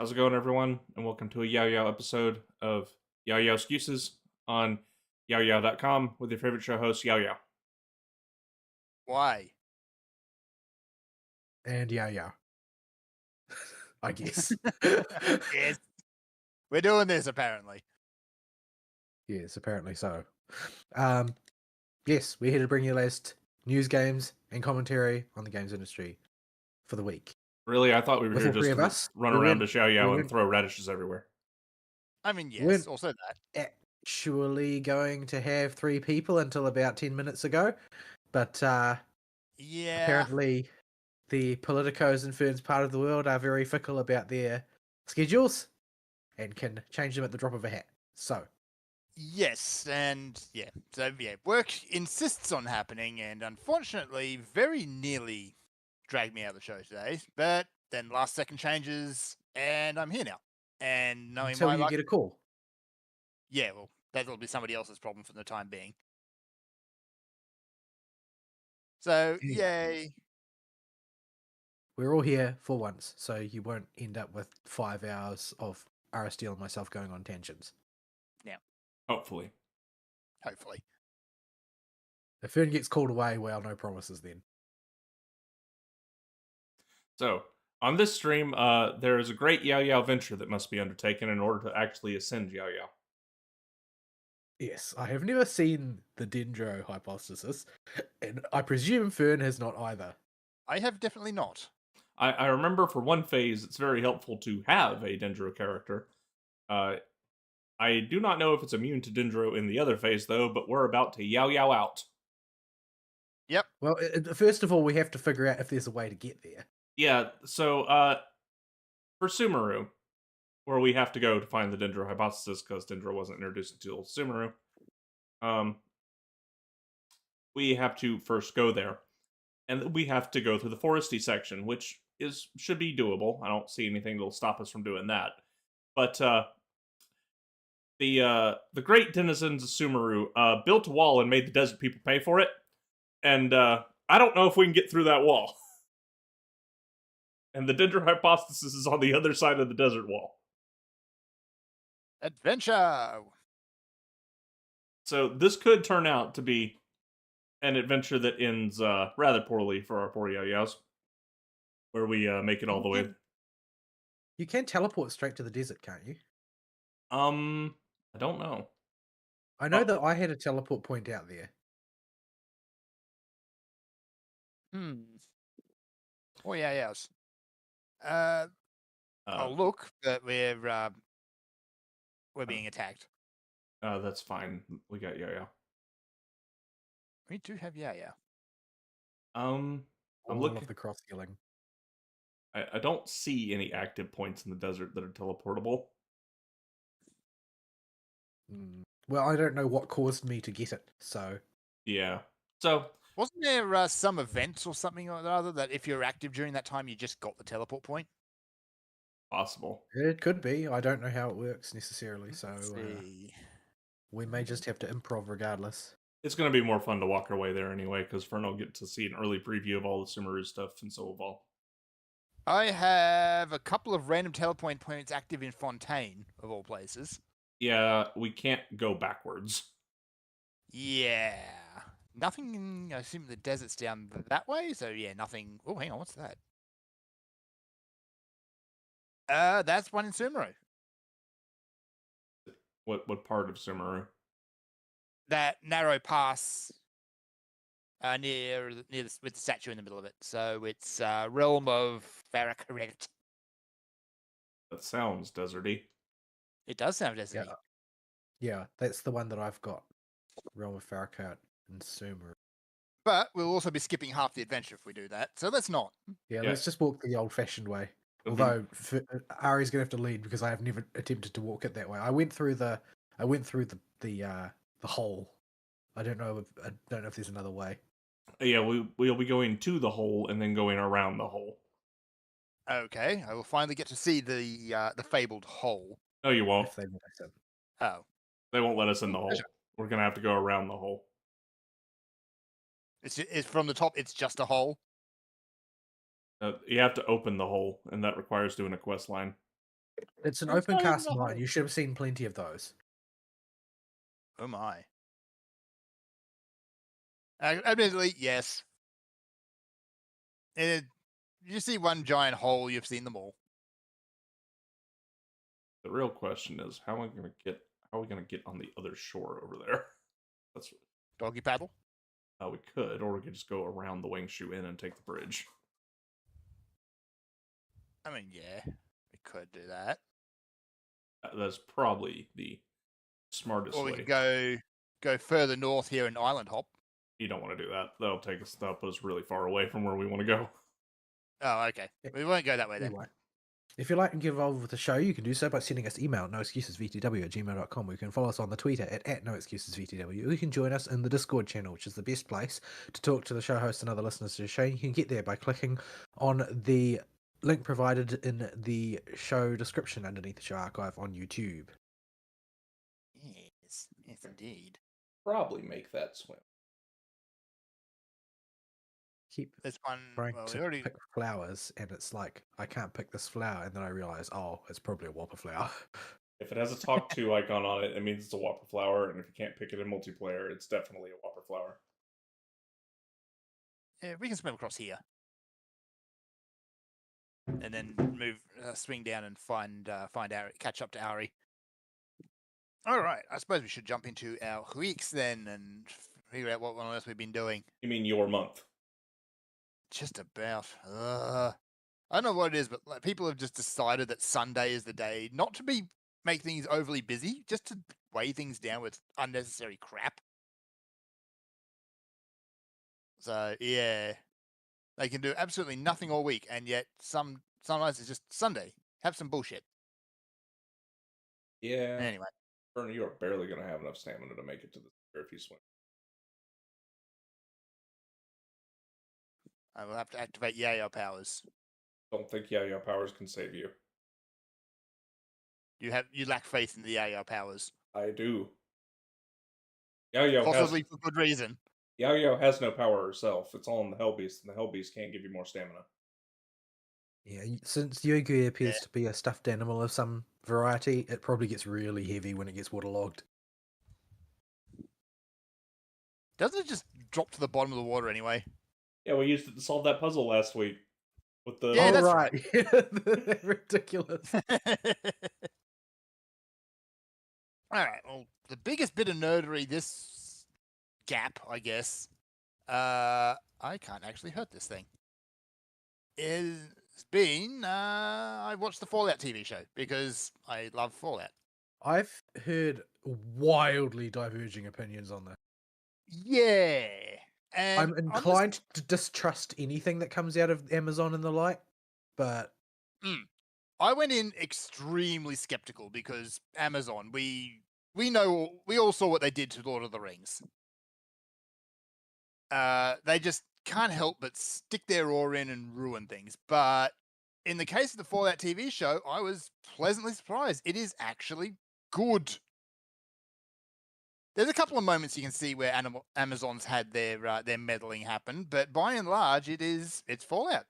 How's it going, everyone? And welcome to a Yao Yao episode of Yao Yao Excuses on YaoYao.com with your favorite show host, Yao Yao. Why? And yeah. I guess. Yes. We're doing this apparently. Yes, apparently so. Yes, we're here to bring you the latest news, games, and commentary on the games industry for the week. Really, I thought we were With here all three just of to us, run we around weren't, to Xiao we Yao and weren't, throw radishes everywhere. I mean, we yes, weren't also that. actually going to have three people until about 10 minutes ago, but Yeah. apparently the politicos and ferns part of the world are very fickle about their schedules and can change them at the drop of a hat. So, Yes, and yeah. So yeah, work insists on happening and unfortunately very nearly dragged me out of the show today. But then last second changes and I'm here now. And knowing until my you luck, get a call. yeah, well, that'll be somebody else's problem for the time being. So Anyway. yay. We're all here for once, so you won't end up with 5 hours of RSDL and myself going on tangents. Hopefully. Hopefully. If Fern gets called away, well, no promises then. So, on this stream, there is a great Yao Yao venture that must be undertaken in order to actually ascend Yao Yao. Yes, I have never seen the Dendro hypothesis, and I presume Fern has not either. I have definitely not. I remember for one phase, it's very helpful to have a Dendro character. I do not know if it's immune to Dendro in the other phase, though, but we're about to Yao Yao out. Yep. Well, first of all, we have to figure out if there's a way to get there. Yeah, so, for Sumeru, where we have to go to find the Dendro hypothesis, because Dendro wasn't introduced until Sumeru, we have to first go there. And we have to go through the foresty section, which should be doable. I don't see anything that'll stop us from doing that. But, the great denizens of Sumeru built a wall and made the desert people pay for it. And I don't know if we can get through that wall. And the Dendro hypothesis is on the other side of the desert wall. Adventure. So this could turn out to be an adventure that ends rather poorly for our poor Yao-Yaos. Where we make it all the way. You can teleport straight to the desert, can't you? I don't know. I know that I had a teleport point out there. Oh yeah, yes. Oh look, that we're being attacked. That's fine. We got Yao. We do have yeah. I'm looking of the cross healing. I don't see any active points in the desert that are teleportable. Well, I don't know what caused me to get it, so... Yeah. So... Wasn't there some event or something or other that if you're active during that time, you just got the teleport point? Possible. It could be. I don't know how it works necessarily, so... we may just have to improv regardless. It's going to be more fun to walk our way there anyway, because Fern will get to see an early preview of all the Sumeru stuff, and so will Vol. I have a couple of random teleport points active in Fontaine, of all places. Yeah, we can't go backwards. Yeah. Nothing, I assume the desert's down that way, so yeah, nothing... Oh, hang on, what's that? That's one in Sumeru. What part of Sumeru? That narrow pass near with the statue in the middle of it. So it's realm of Farrakharet. That sounds deserty. It does sound deserty. Yeah, that's the one that I've got. Realm of Farrakharet and Sumeru. But we'll also be skipping half the adventure if we do that. So let's not. Yeah, let's just walk the old-fashioned way. Mm-hmm. Although Ari's gonna have to lead because I have never attempted to walk it that way. I went through the hole. I don't know if there's another way. Yeah, we'll be going to the hole and then going around the hole. Okay, I will finally get to see the fabled hole. No, you won't. If they let us in. Oh, they won't let us in the hole. We're gonna have to go around the hole. It's from the top. It's just a hole. You have to open the hole, and that requires doing a quest line. It's an It's open not even cast a mine. hole. You should have seen plenty of those. Oh my. Admittedly, yes. You see one giant hole, you've seen them all. The real question is, how are we gonna get on the other shore over there? That's Doggy paddle. we could, or we could just go around the Wangshu Inn and take the bridge. I mean, yeah, we could do that. That's probably the smartest Or we way. could go further north here in Island Hop. You don't want to do that. That'll put us really far away from where we want to go. Oh, okay. We won't go that way then. Anyway, if you'd like to get involved with the show, you can do so by sending us email noexcusesvtw@gmail.com. You can follow us on the Twitter at noexcusesvtw. Or you can join us in the Discord channel, which is the best place to talk to the show host and other listeners to the show. You can get there by clicking on the link provided in the show description underneath the show archive on YouTube. Yes, yes, indeed. Probably make that swim. Keep This one, trying well, we to already. pick flowers, and it's like, I can't pick this flower, and then I realize, oh, it's probably a whopper flower. If it has a talk to icon on it, it means it's a Whopper flower, and if you can't pick it in multiplayer, it's definitely a Whopper flower. Yeah, we can swim across here. And then swing down and find Ari, catch up to Ari. All right, I suppose we should jump into our weeks then and figure out what on earth we've been doing. You mean your month? Just about. I don't know what it is, but like, people have just decided that Sunday is the day not to make things overly busy, just to weigh things down with unnecessary crap. So yeah, they can do absolutely nothing all week, and yet sometimes it's just Sunday. Have some bullshit. Yeah. Anyway, Bernie, you are barely going to have enough stamina to make it to the river if you swim. I will have to activate Yayo powers. Don't think Yayo powers can save you. You lack faith in the Yayo powers. I do. Yayo Possibly for good reason. Yayo has no power herself. It's all in the Hellbeast, and the Hellbeast can't give you more stamina. Yeah, since Yogi appears to be a stuffed animal of some variety, it probably gets really heavy when it gets waterlogged. Doesn't it just drop to the bottom of the water anyway? Yeah, we used it to solve that puzzle last week. With the Yeah, that's right. Ridiculous. All right. Well, the biggest bit of nerdery this gap, I guess. I can't actually hurt this thing. Is been I watched the Fallout TV show because I love Fallout. I've heard wildly diverging opinions on this. Yeah. And I'm inclined to distrust anything that comes out of Amazon and the like, but I went in extremely skeptical because Amazon, we all saw what they did to Lord of the Rings. They just can't help but stick their oar in and ruin things. But in the case of the Fallout TV show, I was pleasantly surprised. It is actually good. There's a couple of moments you can see where Amazon's had their meddling happen, but by and large, it's Fallout.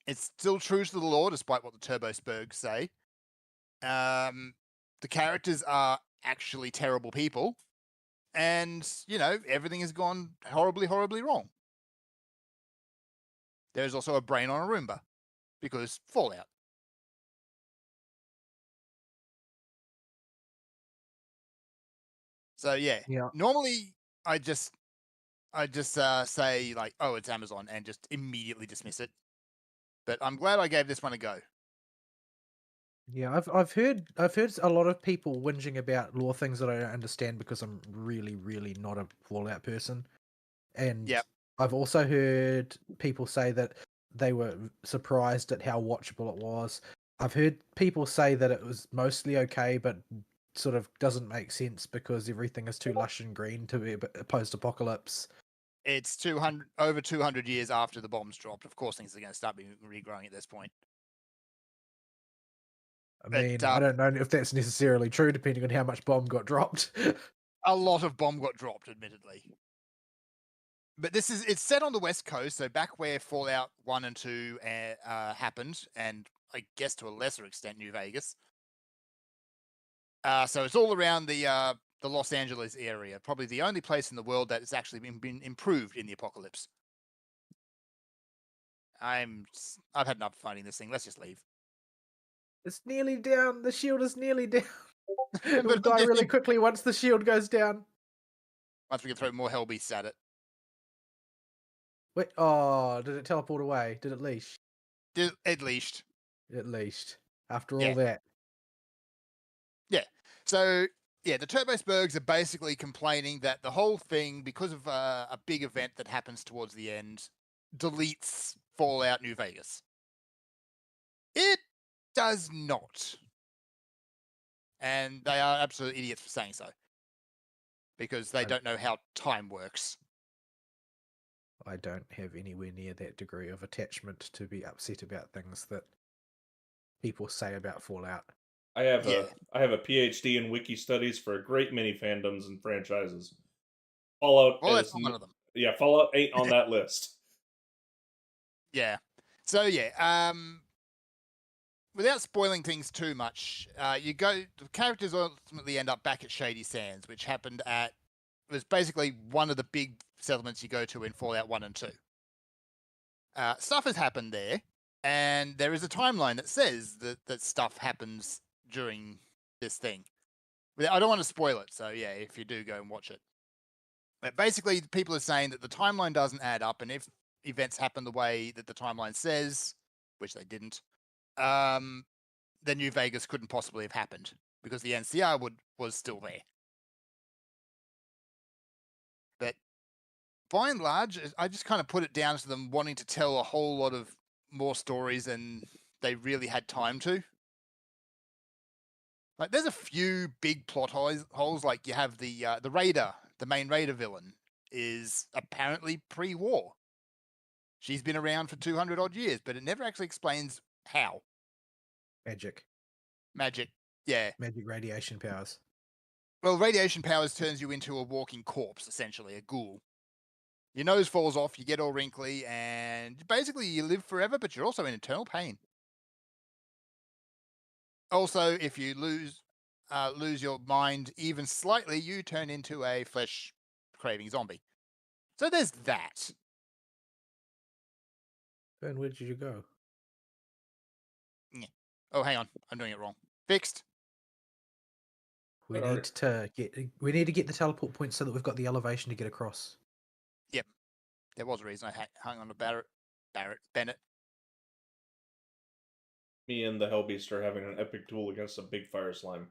It's still true to the lore, despite what the Turbo Spurgs say. The characters are actually terrible people, and everything has gone horribly, horribly wrong. There's also a brain on a Roomba, because Fallout. So yeah. Normally I just say like, oh, it's Amazon, and just immediately dismiss it. But I'm glad I gave this one a go. Yeah, I've heard a lot of people whinging about lore things that I don't understand because I'm really, really not a Fallout person. And I've also heard people say that they were surprised at how watchable it was. I've heard people say that it was mostly okay, but sort of doesn't make sense because everything is too lush and green to be a post-apocalypse. It's over 200 years after the bombs dropped. Of course, things are going to start being regrowing at this point. I mean, I don't know if that's necessarily true, depending on how much bomb got dropped. A lot of bomb got dropped, admittedly. But it's set on the West Coast, so back where Fallout 1 and 2 happened, and I guess to a lesser extent, New Vegas. So it's all around the Los Angeles area. Probably the only place in the world that has actually been improved in the apocalypse. I've had enough fighting this thing. Let's just leave. It's nearly down. The shield is nearly down. It'll die really quickly once the shield goes down. Once we can throw more hell beasts at it. Wait, oh, did it teleport away? Did it leash? It leashed. It leashed. After all that. Yeah. So, yeah, the Turbosbergs are basically complaining that the whole thing, because of a big event that happens towards the end, deletes Fallout New Vegas. It does not. And they are absolute idiots for saying so. Because they don't know how time works. I don't have anywhere near that degree of attachment to be upset about things that people say about Fallout. I have a PhD in wiki studies for a great many fandoms and franchises. Fallout is one of them. Yeah, Fallout ain't on that list. Yeah. So yeah, without spoiling things too much, the characters ultimately end up back at Shady Sands, which was basically one of the big settlements you go to in Fallout 1 and 2. Stuff has happened there, and there is a timeline that says that stuff happens during this thing. I don't want to spoil it, so yeah, if you do, go and watch it. But basically, people are saying that the timeline doesn't add up, and if events happen the way that the timeline says, which they didn't, then New Vegas couldn't possibly have happened, because the NCR was still there. But by and large, I just kind of put it down to them wanting to tell a whole lot of more stories than they really had time to. Like, there's a few big plot holes. Like, you have the Raider, the main Raider villain, is apparently pre-war. She's been around for 200 odd years, but it never actually explains how. Magic, yeah. Magic radiation powers. Well, radiation powers turns you into a walking corpse, essentially, a ghoul. Your nose falls off, you get all wrinkly, and basically you live forever, but you're also in eternal pain. Also, if you lose your mind even slightly, you turn into a flesh-craving zombie. So there's that. And where did you go? Yeah. Oh, hang on. I'm doing it wrong. Fixed. We need to get the teleport point so that we've got the elevation to get across. Yep. There was a reason I hung on to Bennett. Me and the Hellbeast are having an epic duel against a big fire slime.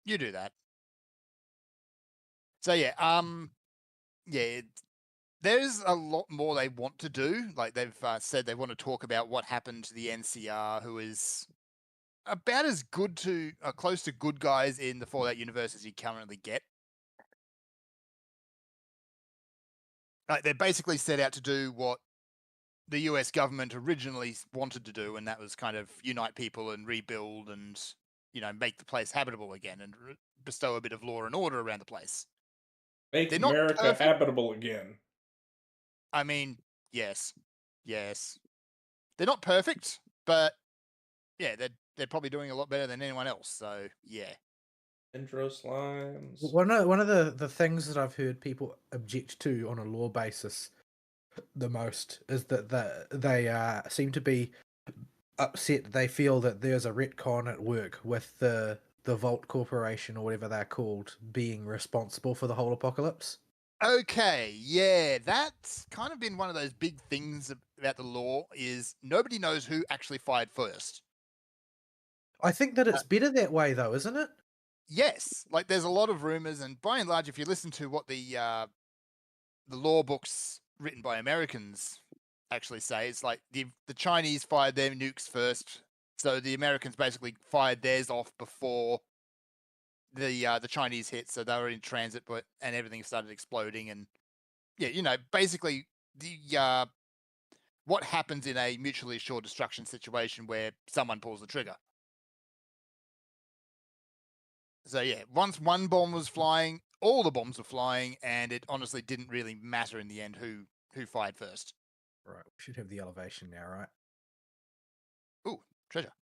You do that. So yeah, there's a lot more they want to do. Like, they've said they want to talk about what happened to the NCR, who is about as close to good guys in the Fallout universe as you currently get. Like, they basically set out to do what the US government originally wanted to do, and that was kind of unite people and rebuild and, make the place habitable again and bestow a bit of law and order around the place. Make America habitable again. I mean, yes. They're not perfect, but yeah, they're probably doing a lot better than anyone else. So yeah. Dendro slimes. One of the things that I've heard people object to on a lore basis the most is that they seem to be upset. They feel that there's a retcon at work with the Vault Corporation, or whatever they're called, being responsible for the whole apocalypse. Okay, yeah, that's kind of been one of those big things about the lore, is nobody knows who actually fired first. I think that it's better that way, though, isn't it? Yes, like, there's a lot of rumors, and by and large, if you listen to what the lore books written by Americans actually say, it's like the Chinese fired their nukes first, so the Americans basically fired theirs off before the Chinese hit, so they were in transit, and everything started exploding, and yeah, basically the what happens in a mutually assured destruction situation where someone pulls the trigger. So yeah, once one bomb was flying, all the bombs were flying, and it honestly didn't really matter in the end who fired first. Right, we should have the elevation now, right? Ooh, treasure.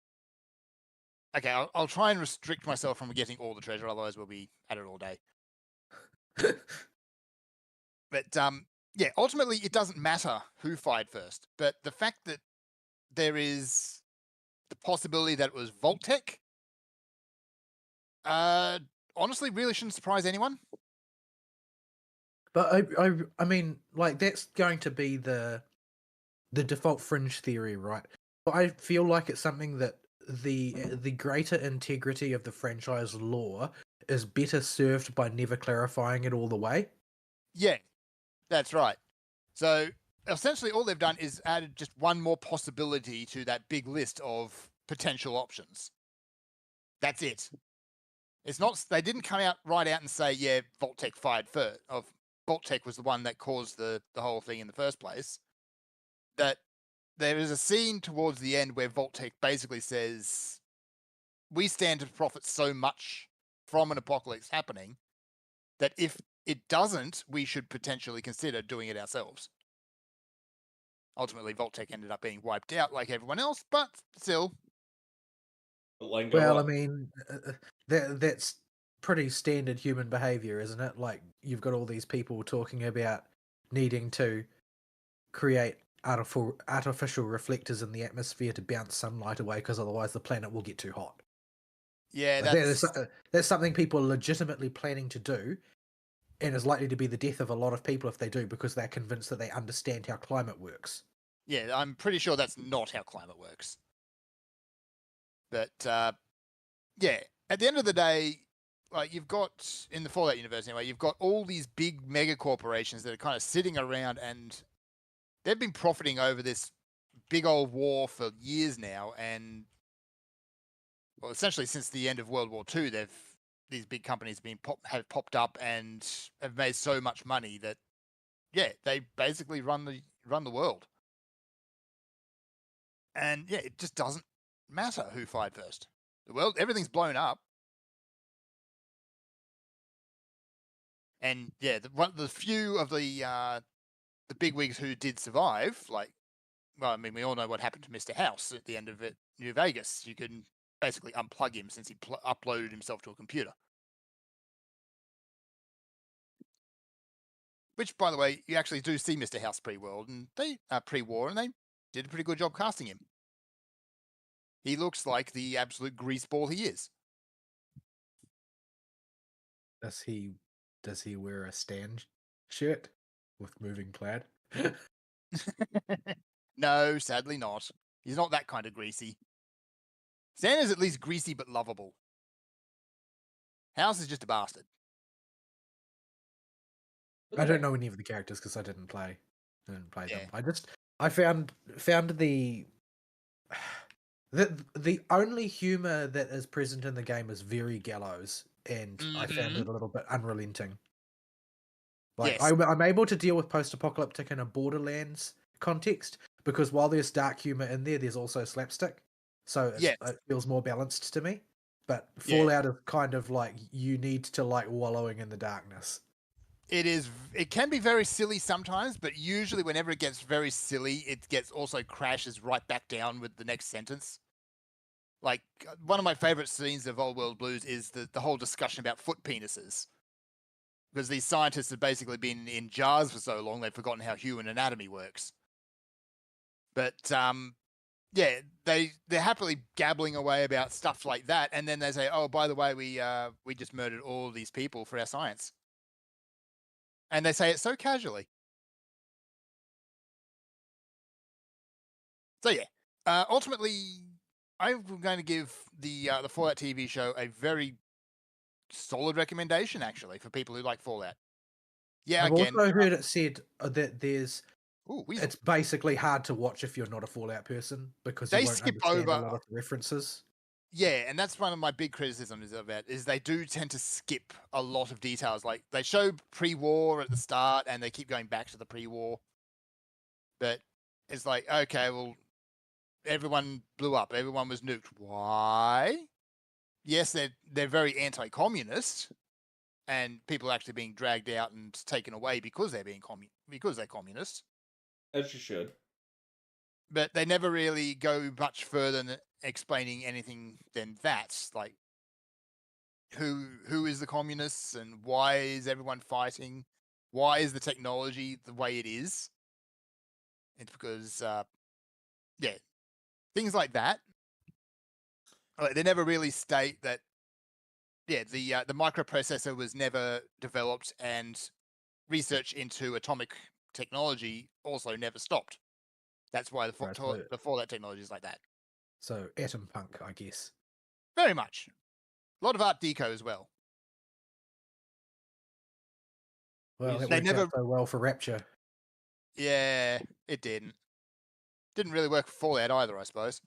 Okay, I'll try and restrict myself from getting all the treasure, otherwise we'll be at it all day. But yeah, ultimately it doesn't matter who fired first, but the fact that there is the possibility that it was Vault-Tec, honestly, really shouldn't surprise anyone. But I mean, like, that's going to be the default fringe theory, right? But I feel like it's something that the greater integrity of the franchise lore is better served by never clarifying it all the way. Yeah, that's right. So essentially all they've done is added just one more possibility to that big list of potential options. That's it. It's not, they didn't come out right out and say, yeah, Vault-Tec fired first. Vault-Tec was the one that caused the whole thing in the first place. That there is a scene towards the end where Vault-Tec basically says, we stand to profit so much from an apocalypse happening that if it doesn't, we should potentially consider doing it ourselves. Ultimately, Vault-Tec ended up being wiped out like everyone else, but still. Well, I mean, that's pretty standard human behavior, isn't it? Like, you've got all these people talking about needing to create artificial reflectors in the atmosphere to bounce sunlight away, because otherwise the planet will get too hot. Yeah, that's something people are legitimately planning to do, and is likely to be the death of a lot of people if they do, because they're convinced that they understand how climate works. Yeah, I'm pretty sure that's not how climate works. But yeah, at the end of the day, like, you've got in the Fallout universe anyway, you've got all these big mega corporations that are kind of sitting around, and they've been profiting over this big old war for years now, and well, essentially since the end of World War II, these big companies have popped up and have made so much money that, yeah, they basically run the world. And yeah, it just doesn't matter who fired first. The world, everything's blown up. And yeah, the few of the bigwigs who did survive, like, well, I mean, we all know what happened to Mr. House at the end of it, New Vegas. You can basically unplug him since he uploaded himself to a computer. Which, by the way, you actually do see Mr. House pre-war, and they did a pretty good job casting him. He looks like the absolute greaseball he is. Does he wear a Stan shirt with moving plaid? No, sadly not. He's not that kind of greasy. Stan is at least greasy but lovable. House is just a bastard. I don't know any of the characters because I didn't play them. Yeah. I found the only humor that is present in the game is very gallows, and I found it a little bit unrelenting. Like, yes. I'm able to deal with post-apocalyptic in a Borderlands context, because while there's dark humor in there, there's also slapstick, so it feels more balanced to me. But Fallout is kind of like, you need to like wallowing in the darkness. It can be very silly sometimes, but usually whenever it gets very silly, it also crashes right back down with the next sentence. Like, one of my favorite scenes of Old World Blues is the whole discussion about foot penises. Because these scientists have basically been in jars for so long, they've forgotten how human anatomy works. But, yeah, they're happily gabbling away about stuff like that, and then they say, oh, by the way, we just murdered all these people for our science. And they say it so casually. So yeah, ultimately, I'm going to give the Fallout TV show a very solid recommendation, actually, for people who like Fallout. Yeah, I've also heard it said that there's Weasel. It's basically hard to watch if you're not a Fallout person, because They you won't skip understand over a lot of the references. Yeah, and that's one of my big criticisms of it, is they do tend to skip a lot of details. Like, they show pre-war at the start, and they keep going back to the pre-war. But it's like, okay, well, everyone blew up, everyone was nuked. Why? Yes, they're very anti-communist, and people are actually being dragged out and taken away because they're communists. As you should. But they never really go much further explaining anything than that. Like, who is the communists and why is everyone fighting? Why is the technology the way it is? It's because, things like that. Like, they never really state that. Yeah, the microprocessor was never developed, and research into atomic technology also never stopped. That's why the Fallout technology is like that. So atom punk, I guess. Very much. A lot of Art Deco as well. Well, that They worked never- out so well for Rapture. Yeah, it didn't. Didn't really work for Fallout either, I suppose.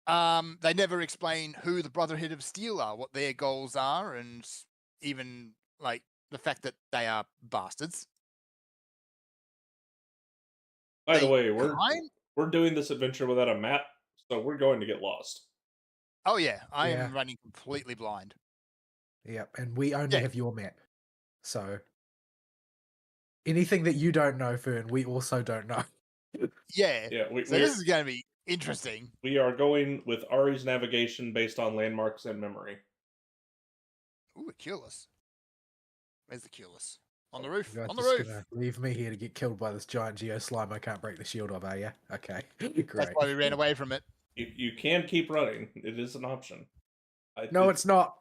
They never explain who the Brotherhood of Steel are, what their goals are, and even like the fact that they are bastards. By the They way, we're kind- we're doing this adventure without a map, so we're going to get lost. Oh yeah, I Yeah. am running completely blind. Yep, and we only Yeah. have your map. So anything that you don't know, Fern, we also don't know. Yeah. Yeah, So this is going to be interesting. we are going with Ari's navigation based on landmarks and memory. Ooh, a Culus. Where's the Culus? On the roof. You guys On the just roof. gonna leave me here to get killed by this giant geo slime I can't break the shield of, are you? Okay, That's great. why we ran away from it. You can keep running. It is an option. No, it's not.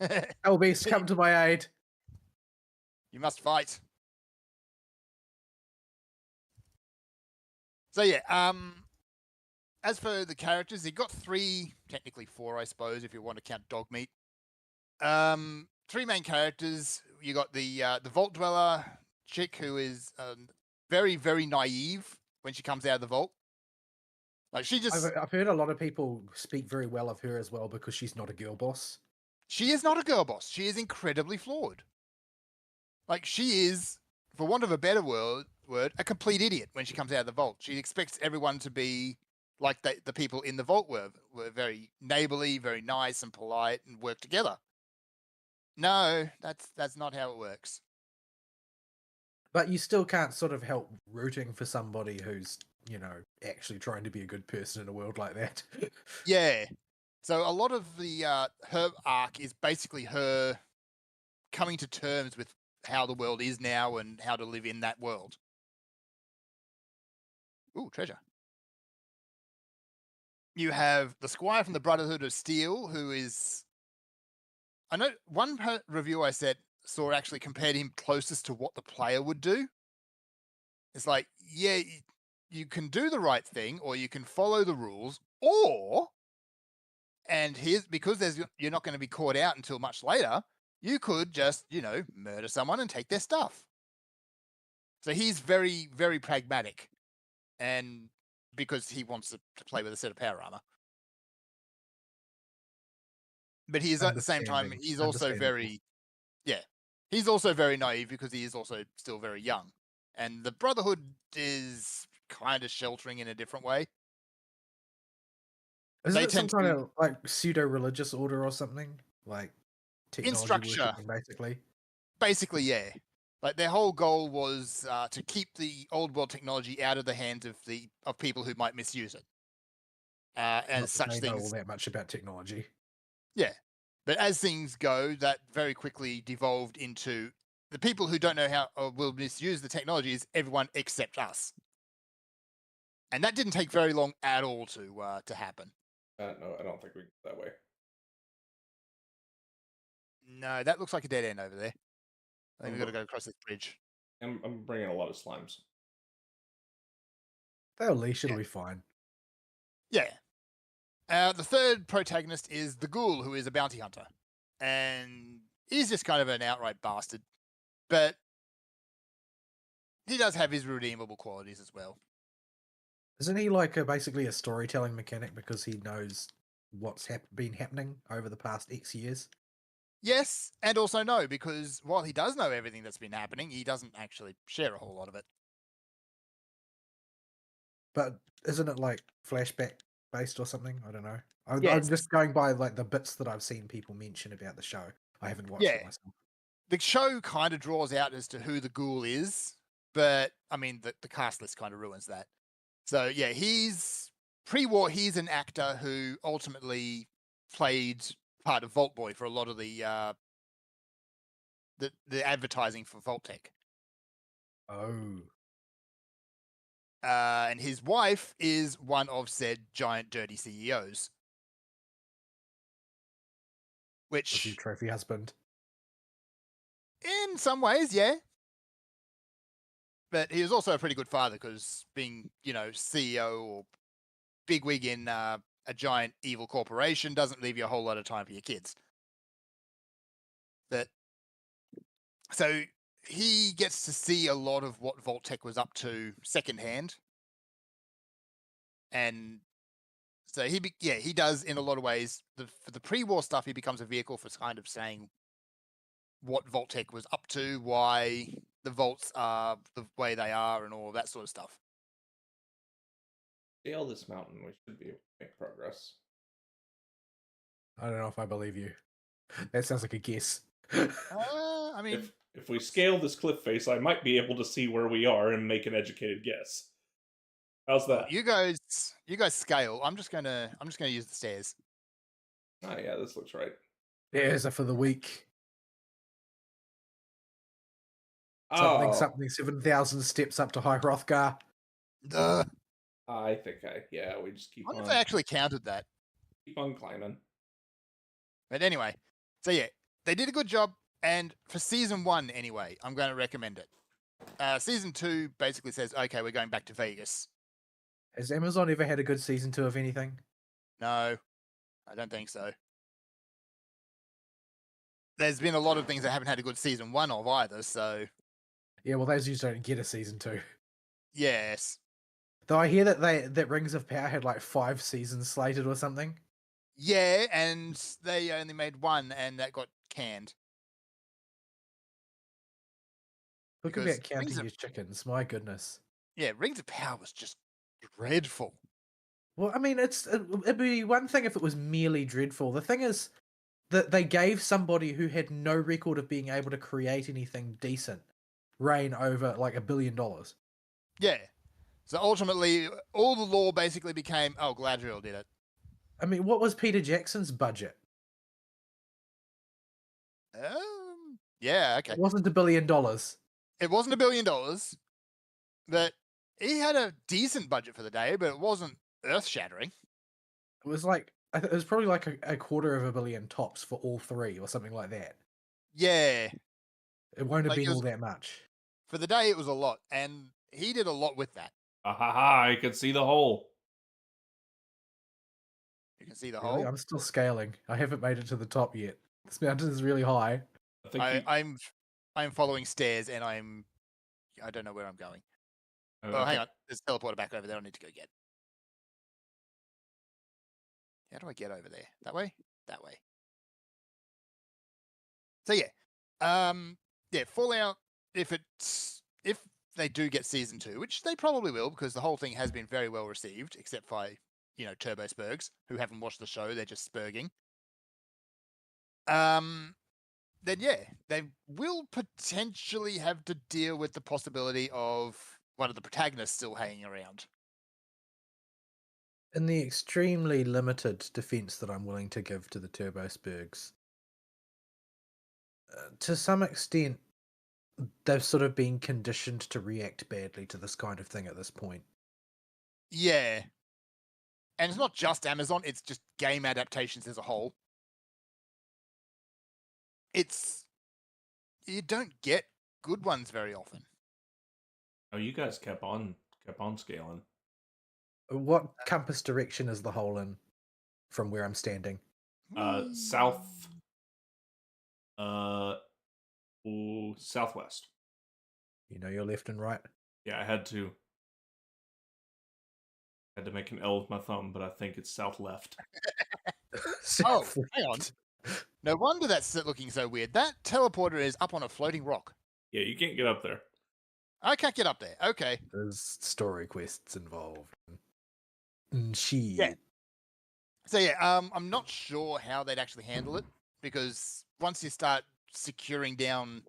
Hellbeast, come to my aid. You must fight. So yeah, as for the characters, you got 3, technically 4, I suppose, if you want to count Dogmeat. 3 main characters. You got the Vault Dweller chick, who is very, very naive when she comes out of the vault. Like, she just... I've heard a lot of people speak very well of her as well because she's not a girl boss. She is not a girl boss. She is incredibly flawed. Like, she is, for want of a better word, a complete idiot when she comes out of the vault. She expects everyone to be like the people in the vault were very neighborly, very nice and polite, and work together. No, that's not how it works. But you still can't sort of help rooting for somebody who's, actually trying to be a good person in a world like that. Yeah. So a lot of the her arc is basically her coming to terms with how the world is now and how to live in that world. Ooh, treasure. You have the Squire from the Brotherhood of Steel, who is... I know one review I saw actually compared him closest to what the player would do. It's like, yeah, you can do the right thing, or you can follow the rules, or, and here's, because you're not going to be caught out until much later, you could just, murder someone and take their stuff. So he's very, very pragmatic, and because he wants to play with a set of power armor. But he's at the same time, he's also very, he's also very naive because he is also still very young. And the Brotherhood is kind of sheltering in a different way. Isn't it some kind of like pseudo-religious order or something? Like technology in structure, basically? Basically, yeah. Like, their whole goal was to keep the old world technology out of the hands of people who might misuse it. And such things. Know all that much about technology. Yeah, but as things go, that very quickly devolved into the people who don't know how or will misuse the technology is everyone except us. And that didn't take very long at all to happen. No, I don't think we go that way. No, that looks like a dead end over there. I think we've got to go across this bridge. I'm bringing a lot of slimes. They'll leash, it'll be fine. Yeah. The third protagonist is the Ghoul, who is a bounty hunter. And he's just kind of an outright bastard. But he does have his redeemable qualities as well. Isn't he like basically a storytelling mechanic because he knows what's been happening over the past X years? Yes, and also no, because while he does know everything that's been happening, he doesn't actually share a whole lot of it. But isn't it like flashback based or something? I don't know. I'm Yes. just going by like the bits that I've seen people mention about the show. I haven't watched it myself. The show kind of draws out as to who the Ghoul is, but I mean, the cast list kind of ruins that. So yeah, he's pre-war. He's an actor who ultimately played part of Vault Boy for a lot of the advertising for Vault-Tec. Oh. And his wife is one of said giant dirty CEOs. Was he Which, trophy husband? in some ways, yeah. But he was also a pretty good father because being, CEO or bigwig in a giant evil corporation doesn't leave you a whole lot of time for your kids. But so he gets to see a lot of what Vault-Tec was up to secondhand. And so he does in a lot of ways. For the pre-war stuff, he becomes a vehicle for kind of saying what Vault-Tec was up to, why the vaults are the way they are, and all of that sort of stuff. Scale this mountain. We should be able to make progress. I don't know if I believe you. That sounds like a guess. I mean, If we scale this cliff face, I might be able to see where we are and make an educated guess. How's that? you guys scale. I'm just gonna use the stairs. Oh yeah, this looks right. There's a for the week. Oh, Something 7,000 steps up to High Hrothgar. I think we just keep I wonder on. if they actually counted that. Keep on climbing. But anyway, so yeah, they did a good job. And for season 1, anyway, I'm going to recommend it. Season 2 basically says, okay, we're going back to Vegas. Has Amazon ever had a good season 2 of anything? No, I don't think so. There's been a lot of things that haven't had a good season 1 of either, so... Yeah, well, those usually don't get a season 2. Yes. Though I hear that Rings of Power had like 5 seasons slated or something. Yeah, and they only made 1, and that got canned. Look Because about counting your chickens, my goodness. Yeah, Rings of Power was just dreadful. Well, I mean, it'd be one thing if it was merely dreadful. The thing is that they gave somebody who had no record of being able to create anything decent reign over like $1 billion. Yeah. So ultimately, all the lore basically became, oh, Galadriel did it. I mean, what was Peter Jackson's budget? Yeah, okay. It wasn't $1 billion. It wasn't $1 billion, but he had a decent budget for the day, but it wasn't earth-shattering. It was like, it was probably like a $250 million tops for all 3 or something like that. Yeah. It won't have been all that much. For the day, it was a lot, and he did a lot with that. I can see the hole. You can see the Really? hole? I'm still scaling. I haven't made it to the top yet. This mountain is really high. I'm following stairs, and I don't know where I'm going. Oh, hang on. There's a teleporter back over there I need to go get. How do I get over there? That way? That way. So yeah. Fallout, if they do get season 2, which they probably will, because the whole thing has been very well received, except by, Turbo Spurgs, who haven't watched the show, they're just spurging. Then yeah, they will potentially have to deal with the possibility of one of the protagonists still hanging around. In the extremely limited defense that I'm willing to give to the Turbo Spurgs, to some extent, they've sort of been conditioned to react badly to this kind of thing at this point. Yeah. And it's not just Amazon, it's just game adaptations as a whole. You don't get good ones very often. Oh, you guys kept on scaling. What compass direction is the hole in from where I'm standing? South. Southwest. You know your left and right? Yeah, I had to make an L with my thumb, but I think it's south left. Oh, hang on. No wonder that's looking so weird. That teleporter is up on a floating rock. Yeah, you can't get up there. I can't get up there. Okay. There's story quests involved. Shit. Yeah. So yeah, I'm not sure how they'd actually handle it, because once you start securing down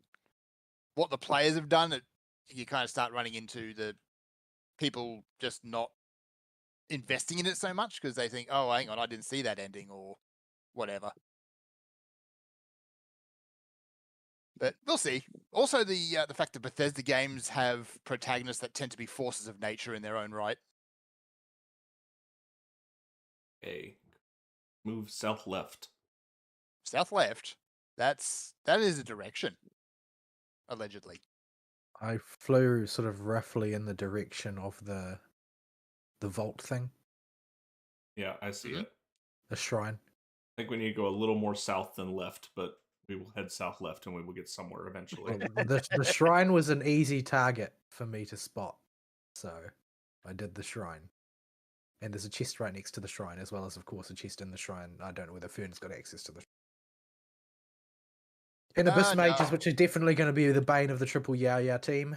what the players have done, you kind of start running into the people just not investing in it so much because they think, oh, hang on, I didn't see that ending or whatever. But we'll see. Also, the fact that Bethesda games have protagonists that tend to be forces of nature in their own right. Okay. Move south left. South left. That is a direction. Allegedly. I flew sort of roughly in the direction of the vault thing, Yeah, I see it. the shrine. I think we need to go a little more south than left, but we will head south left and we will get somewhere eventually. Well, the shrine was an easy target for me to spot, so I did the shrine. And there's a chest right next to the shrine, as well as, of course, a chest in the shrine. I don't know whether Fern's got access to the. And Abyss Mages, No. which are definitely going to be the bane of the triple Yao team.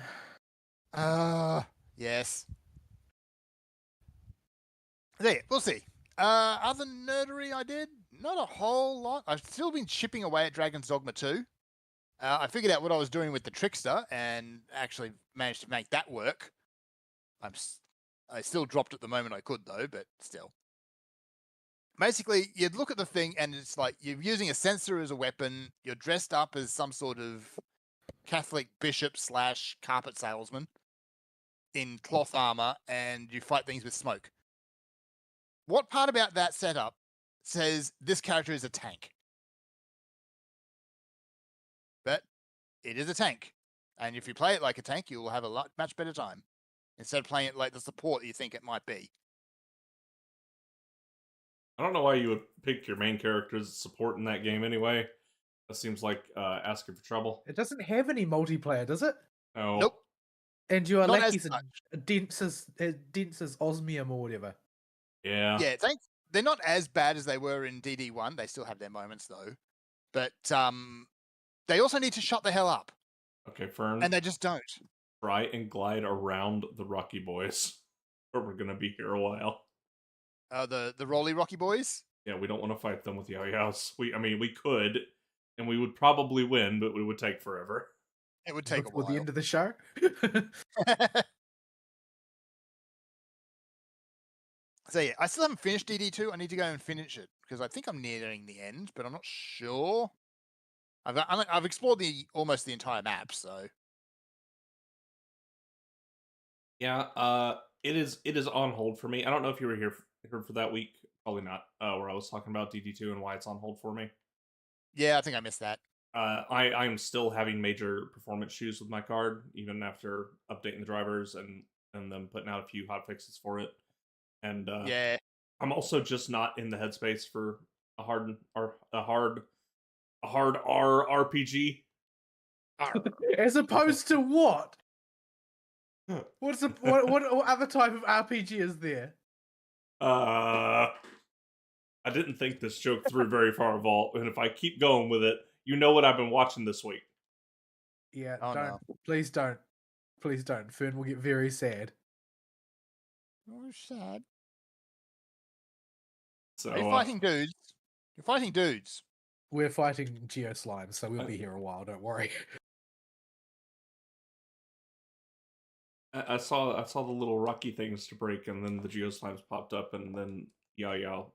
Yes. There, we'll see. Other nerdery I did, not a whole lot. I've still been chipping away at Dragon's Dogma 2. I figured out what I was doing with the Trickster and actually managed to make that work. I still dropped at the moment I could though, but still. Basically, you'd look at the thing and it's like you're using a sensor as a weapon. You're dressed up as some sort of Catholic bishop / carpet salesman in cloth armor, and you fight things with smoke. What part about that setup says this character is a tank? But it is a tank. And if you play it like a tank, you will have a much better time. Instead of playing it like the support that you think it might be. I don't know why you would pick your main character as support in that game anyway. That seems like asking for trouble. It doesn't have any multiplayer, does it? No. Nope. And you are Not lucky as much. dense as osmium or whatever. Yeah. Yeah, they're not as bad as they were in DD1. They still have their moments though. But they also need to shut the hell up. Okay, Fern. And they just don't. Try and glide around the Rocky Boys, or we're gonna be here a while. The Rolly Rocky Boys? Yeah, we don't want to fight them with Yao-Yaos. We could, and we would probably win, but it would take forever. It would take a Before while. the end of the show. So yeah, I still haven't finished DD2. I need to go and finish it because I think I'm nearing the end, but I'm not sure. I've explored almost the entire map, so yeah. It is on hold for me. I don't know if you were here for that week. Probably not. Where I was talking about DD2 and why it's on hold for me. yeah, I think I missed that. I'm still having major performance issues with my card, even after updating the drivers and them putting out a few hotfixes for it. And Yeah, I'm also just not in the headspace for a hard RPG. As opposed to what? What other type of RPG is there? I didn't think this joke through very far, Vault, and if I keep going with it, you know what I've been watching this week. Yeah, Oh, don't. no. Please don't. Please don't. Fern will get very sad. Oh, sad. So Are you fighting dudes? You're fighting dudes. We're fighting Geo Slime, so we'll be here a while, don't worry. I saw the little Rocky things to break, and then the Geoslimes popped up, and then Yao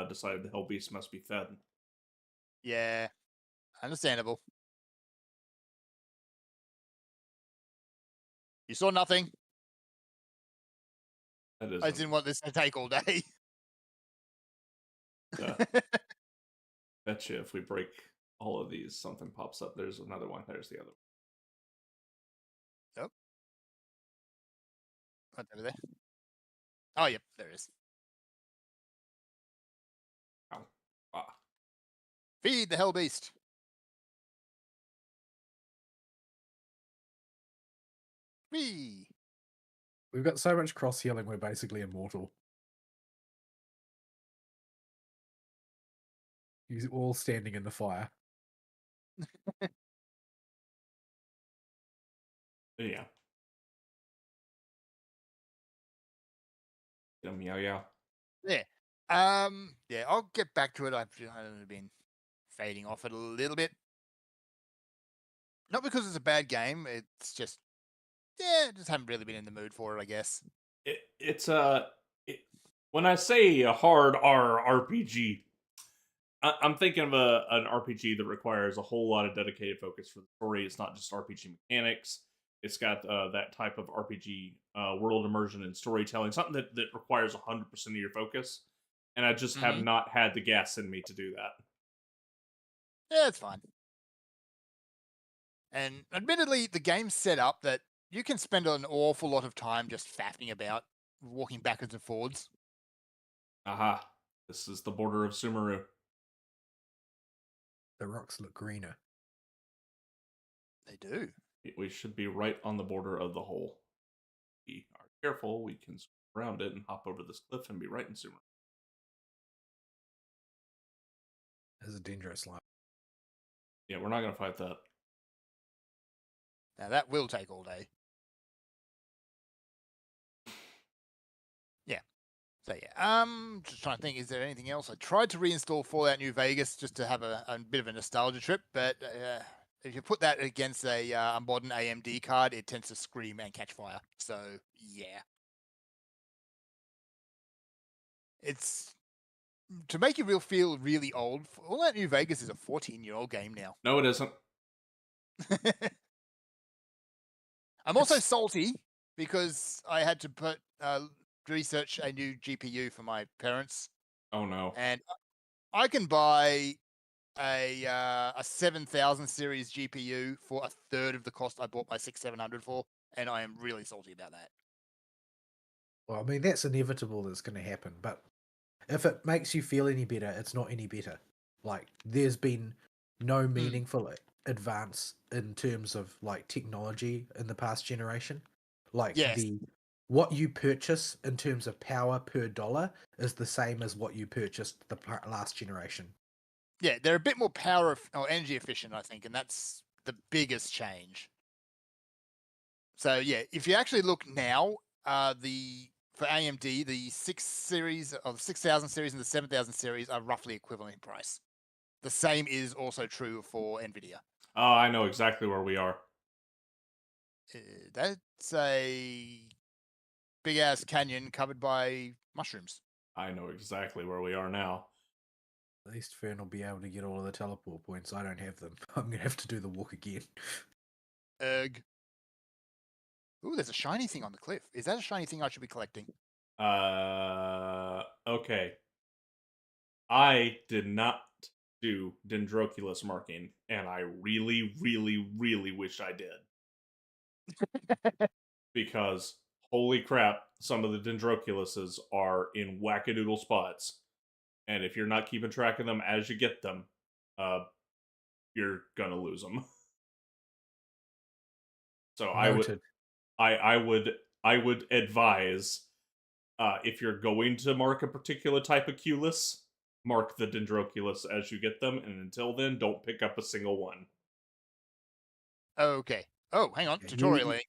decided the Hell Beast must be fed. Yeah, understandable. You saw nothing. That is. I didn't want this to take all day. Betcha if we break all of these, something pops up. There's another one. There's the other one. Nope. What's over there? Oh, yep, there is. Ow. Ah. Feed the Hell Beast. Whee! We've got so much cross healing, we're basically immortal. He's all standing in the fire. Yeah. Yao. Yeah. Yeah, I'll get back to it. I've been fading off it a little bit. Not because it's a bad game. It's just, just haven't really been in the mood for it, I guess. When I say a hard R RPG, I'm thinking of an RPG that requires a whole lot of dedicated focus for the story. It's not just RPG mechanics. It's got that type of RPG world immersion and storytelling, something that requires 100% of your focus. And I just have not had the gas in me to do that. Yeah, it's fine. And admittedly, the game's set up that you can spend an awful lot of time just faffing about, walking backwards and forwards. Aha. This is the border of Sumeru. The rocks look greener. They do. We should be right on the border of the hole. If we are careful, we can swim around it and hop over this cliff and be right in Sumeru. There's a Dendro slime. Yeah, we're not going to fight that. Now that will take all day. Yeah. So yeah, just trying to think, is there anything else? I tried to reinstall Fallout New Vegas just to have a bit of a nostalgia trip, but if you put that against a modern AMD card, it tends to scream and catch fire. So yeah. It's to make you feel really old. Fallout New Vegas is a 14-year-old game now. No, it isn't. I'm also salty because I had to put research a new GPU for my parents. Oh no! And I can buy a 7000 series GPU for a third of the cost I bought my 6700 for, and I am really salty about that. Well, I mean, that's inevitable that's going to happen, but if it makes you feel any better, it's not any better. Like, there's been no meaningful advance in terms of like technology in the past generation. Like what you purchase in terms of power per dollar is the same as what you purchased the last generation. Yeah, they're a bit more power or energy efficient, I think, and that's the biggest change. So yeah, if you actually look now, for AMD, the 6000 series and the 7000 series are roughly equivalent in price. The same is also true for Nvidia. Oh, I know exactly where we are. That's a big ass canyon covered by mushrooms. I know exactly where we are now. At least Fern will be able to get all of the teleport points. I don't have them. I'm going to have to do the walk again. Ugh. Ooh, there's a shiny thing on the cliff. Is that a shiny thing I should be collecting? Okay. I did not do Dendroculus marking, and I really, really, really wish I did. Because, holy crap, some of the Dendroculuses are in wackadoodle spots. And if you're not keeping track of them as you get them, you're gonna lose them. So Noted. I would advise, if you're going to mark a particular type of culus, mark the Dendroculus as you get them, and until then, don't pick up a single one. Okay. Oh, hang on. Tutorial link.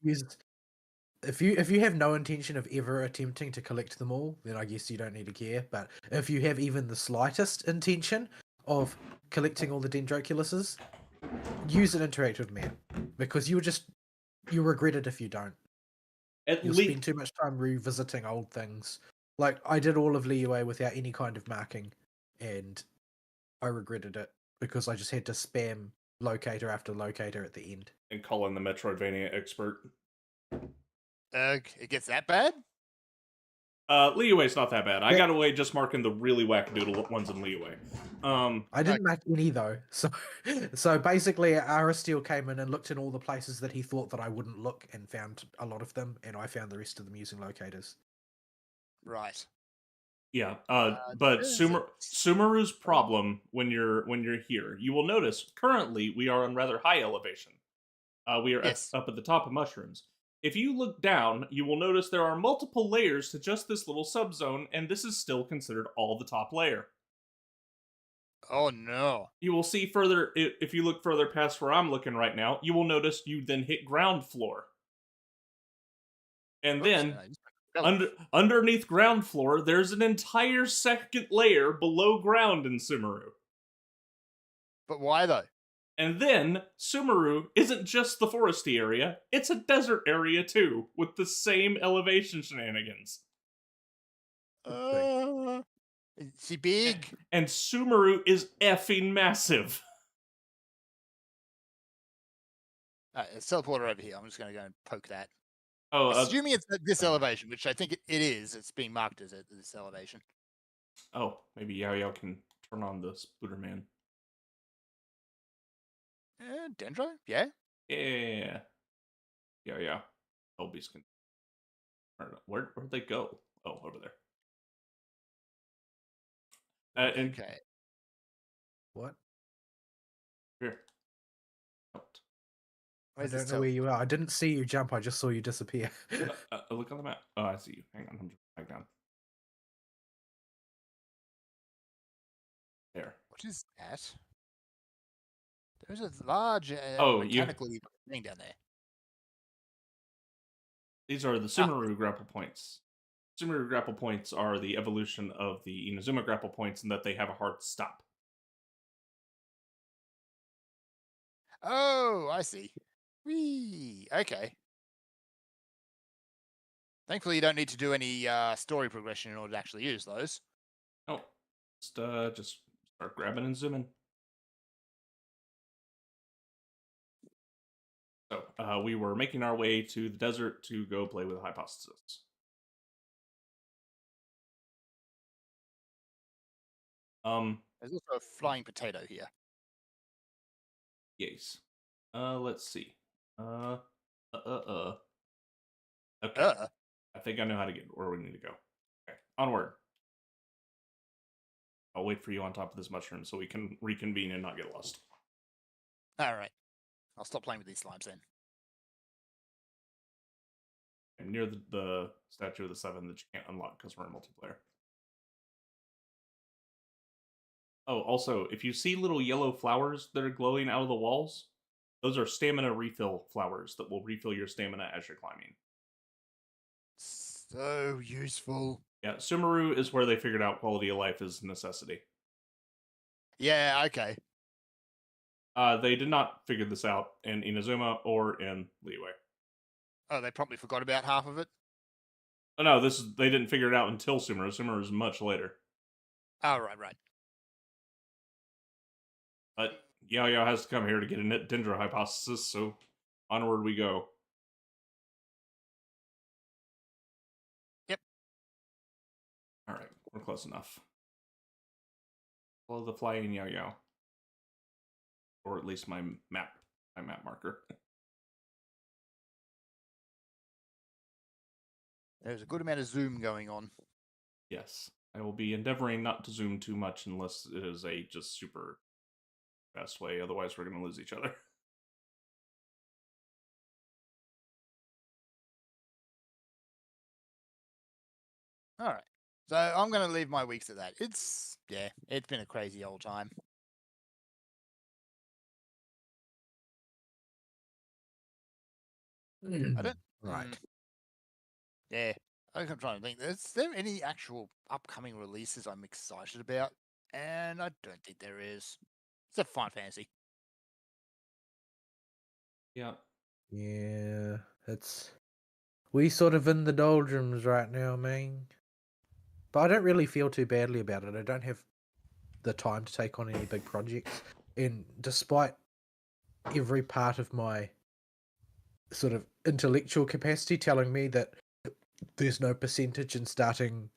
If you have no intention of ever attempting to collect them all, then I guess you don't need to care. But if you have even the slightest intention of collecting all the Dendroculuses, use an interactive map, because you'll regret it if you don't. You'll spend too much time revisiting old things. Like, I did all of Liyue without any kind of marking, and I regretted it because I just had to spam locator after locator at the end. And call in the Metroidvania expert. It gets that bad? Liyue's not that bad. I got away just marking the really wackadoodle ones in Liyue. I didn't make any though. So basically, Aristiel came in and looked in all the places that he thought that I wouldn't look, and found a lot of them, and I found the rest of them using locators. Right. Yeah. But Sumeru's problem when you're here, you will notice currently we are on rather high elevation. We are up at the top of mushrooms. If you look down, you will notice there are multiple layers to just this little subzone, and this is still considered all the top layer. Oh no. You will see further, if you look further past where I'm looking right now, you will notice you then hit ground floor. And then, underneath ground floor, there's an entire second layer below ground in Sumeru. But why though? And then, Sumeru isn't just the foresty area, it's a desert area too, with the same elevation shenanigans. Is she big? And Sumeru is effing massive. Let's teleport her over here. I'm just going to go and poke that. Oh, Assuming it's at this elevation, which I think it is. It's being marked as at this elevation. oh, maybe Yao can turn on the Spooderman. Dendro? Yeah? Yeah. Yeah. Elby's can. Where'd they go? Oh, over there. And Okay. What? here. I don't know where you are. I didn't see you jump. I just saw you disappear. Look on the map. Oh, I see you. Hang on. I'm just back down. There. What is that? There's a large mechanical thing down there. These are the Sumeru grapple points. Sumeru grapple points are the evolution of the Inazuma grapple points in that they have a hard stop. Oh, I see. Whee! Okay. Thankfully, you don't need to do any story progression in order to actually use those. Oh, just start grabbing and zooming. So we were making our way to the desert to go play with Hypothesis. There's also a flying potato here. Yes. Let's see. Okay. I think I know how to get where we need to go. Okay, onward. I'll wait for you on top of this mushroom so we can reconvene and not get lost. All right. I'll stop playing with these slimes then. I'm near the Statue of the Seven that you can't unlock because we're in multiplayer. Oh, also, if you see little yellow flowers that are glowing out of the walls, those are stamina refill flowers that will refill your stamina as you're climbing. So useful. Yeah, Sumeru is where they figured out quality of life is a necessity. Yeah, okay. They did not figure this out in Inazuma or in Liyue. Oh, they probably forgot about half of it? Oh no, they didn't figure it out until Sumeru. Sumeru is much later. Oh, right. But Yao has to come here to get a Dendro hypothesis, so onward we go. Yep. Alright, we're close enough. Follow the flying Yao. Or at least my map marker. There's a good amount of zoom going on. Yes. I will be endeavoring not to zoom too much unless it is a just super fast way, otherwise we're going to lose each other. Alright. So I'm going to leave my weeks at that. It's been a crazy old time. I don't... Right. Yeah. I'm trying to think. Is there any actual upcoming releases I'm excited about? And I don't think there is. Except Final Fantasy. Yeah. Yeah, we sort of in the doldrums right now, man. But I don't really feel too badly about it. I don't have the time to take on any big projects. And despite every part of my sort of intellectual capacity telling me that there's no percentage in starting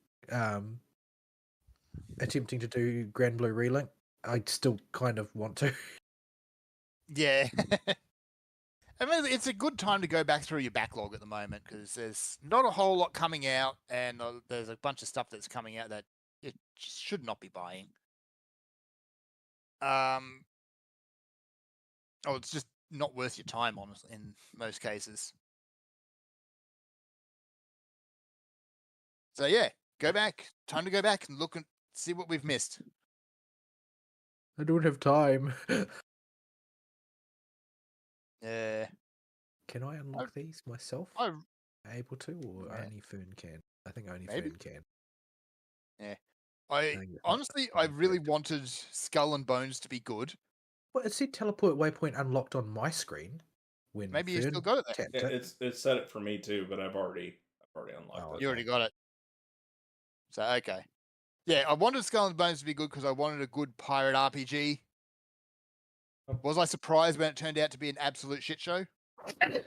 attempting to do Grand Blue Relink, I still kind of want to. Yeah. I mean, it's a good time to go back through your backlog at the moment because there's not a whole lot coming out, and there's a bunch of stuff that's coming out that it just should not be buying. It's just not worth your time, honestly, in most cases. So yeah, go back. Time to go back and look and see what we've missed. I don't have time. Yeah. Can I unlock these myself? I'm able to, or only Fern can? I think only Maybe. Fern can. Yeah. I really wanted Skull and Bones to be good. Well, it said teleport waypoint unlocked on my screen. When Maybe you Fern still got it there. tapped it. It set it for me too, but I've already unlocked it. You already got it. So okay. Yeah, I wanted Skull and Bones to be good because I wanted a good pirate RPG. Was I surprised when it turned out to be an absolute shit show? Go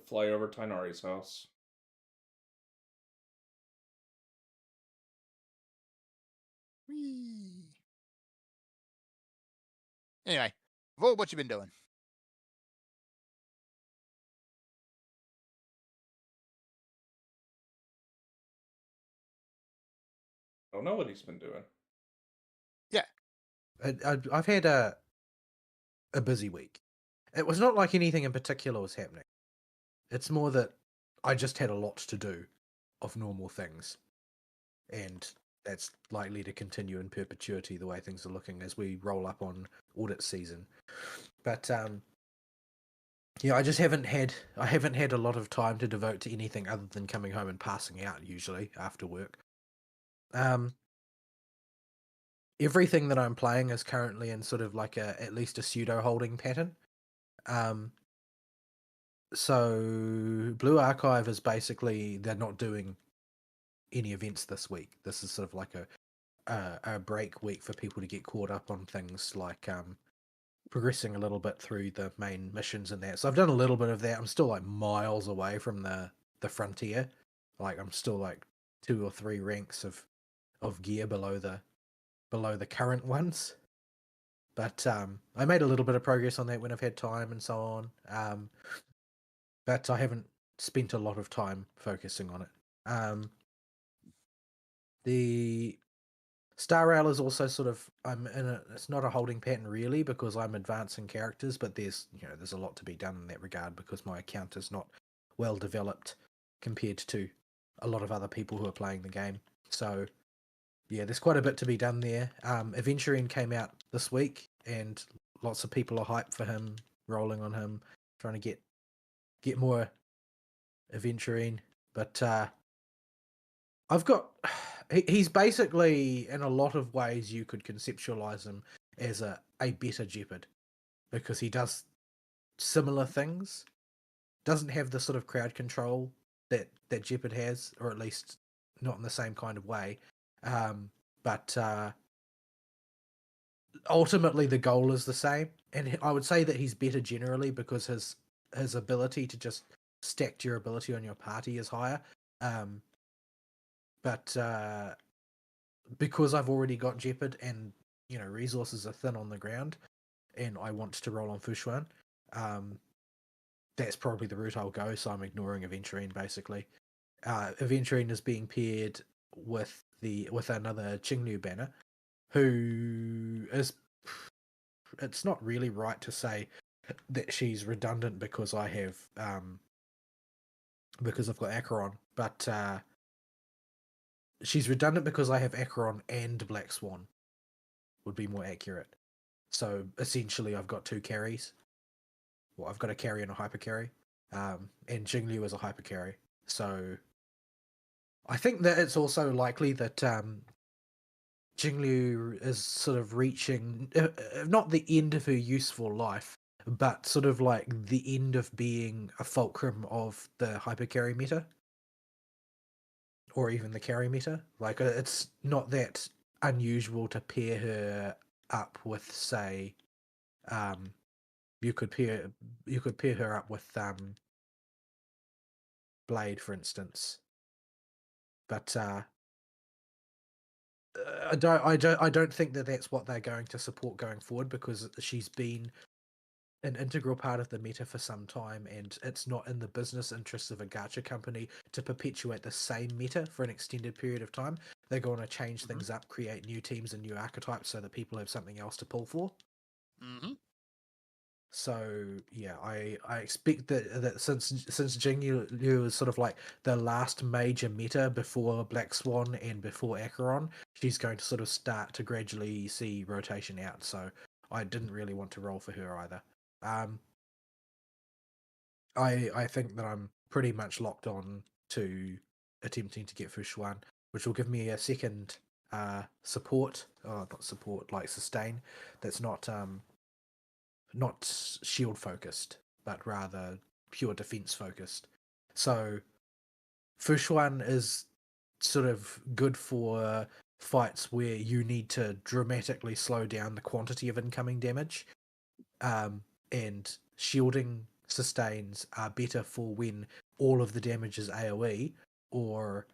fly over Tainari's house. Whee. Anyway, Vol, what you been doing? I don't know what he's been doing. Yeah. I've had a busy week. It was not like anything in particular was happening. It's more that I just had a lot to do of normal things. And that's likely to continue in perpetuity the way things are looking as we roll up on audit season. But yeah, I haven't had a lot of time to devote to anything other than coming home and passing out usually after work. Everything that I'm playing is currently in sort of like at least a pseudo holding pattern. So Blue Archive is basically, they're not doing any events this week. This is sort of like a break week for people to get caught up on things like progressing a little bit through the main missions and that. So I've done a little bit of that. I'm still like miles away from the frontier. Like I'm still like 2 or 3 ranks of gear below the current ones. But I made a little bit of progress on that when I've had time and so on. But I haven't spent a lot of time focusing on it. The Star Rail is also sort of, it's not a holding pattern really because I'm advancing characters, but there's a lot to be done in that regard because my account is not well developed compared to a lot of other people who are playing the game. So yeah, there's quite a bit to be done there. Aventurine came out this week and lots of people are hyped for him, rolling on him, trying to get more Aventurine. But I've got... He's basically, in a lot of ways, you could conceptualize him as a better Jeopard because he does similar things. Doesn't have the sort of crowd control that Jeopard has, or at least not in the same kind of way. But ultimately, the goal is the same, and I would say that he's better generally because his ability to just stack durability on your party is higher. But because I've already got Jeopard and resources are thin on the ground, and I want to roll on Fushuan, that's probably the route I'll go. So I'm ignoring Aventurine basically. Aventurine is being paired with another Qingniu banner, who is. It's not really right to say that she's redundant because I have because I've got Acheron, but she's redundant because I have Acheron and Black Swan, would be more accurate. So essentially I've got 2 carries. Well, I've got a carry and a hyper carry. And Jinglu is a hyper carry. So I think that it's also likely that Jinglu is sort of reaching, not the end of her useful life, but sort of like the end of being a fulcrum of the hyper carry meta. Or even the carry meta. Like, it's not that unusual to pair her up with, say, you could pair her up with Blade, for instance. But I don't think that that's what they're going to support going forward because she's been an integral part of the meta for some time, and it's not in the business interests of a gacha company to perpetuate the same meta for an extended period of time. They're going to change things up, create new teams and new archetypes so that people have something else to pull for. So yeah, I expect that since Jingyu is sort of like the last major meta before Black Swan and before Acheron, she's going to sort of start to gradually see rotation out. So I didn't really want to roll for her either. I think that I'm pretty much locked on to attempting to get Fushuan, which will give me a second support, not support, like sustain. That's not shield focused, but rather pure defense focused. So Fushuan is sort of good for fights where you need to dramatically slow down the quantity of incoming damage. And shielding sustains are better for when all of the damage is AoE, or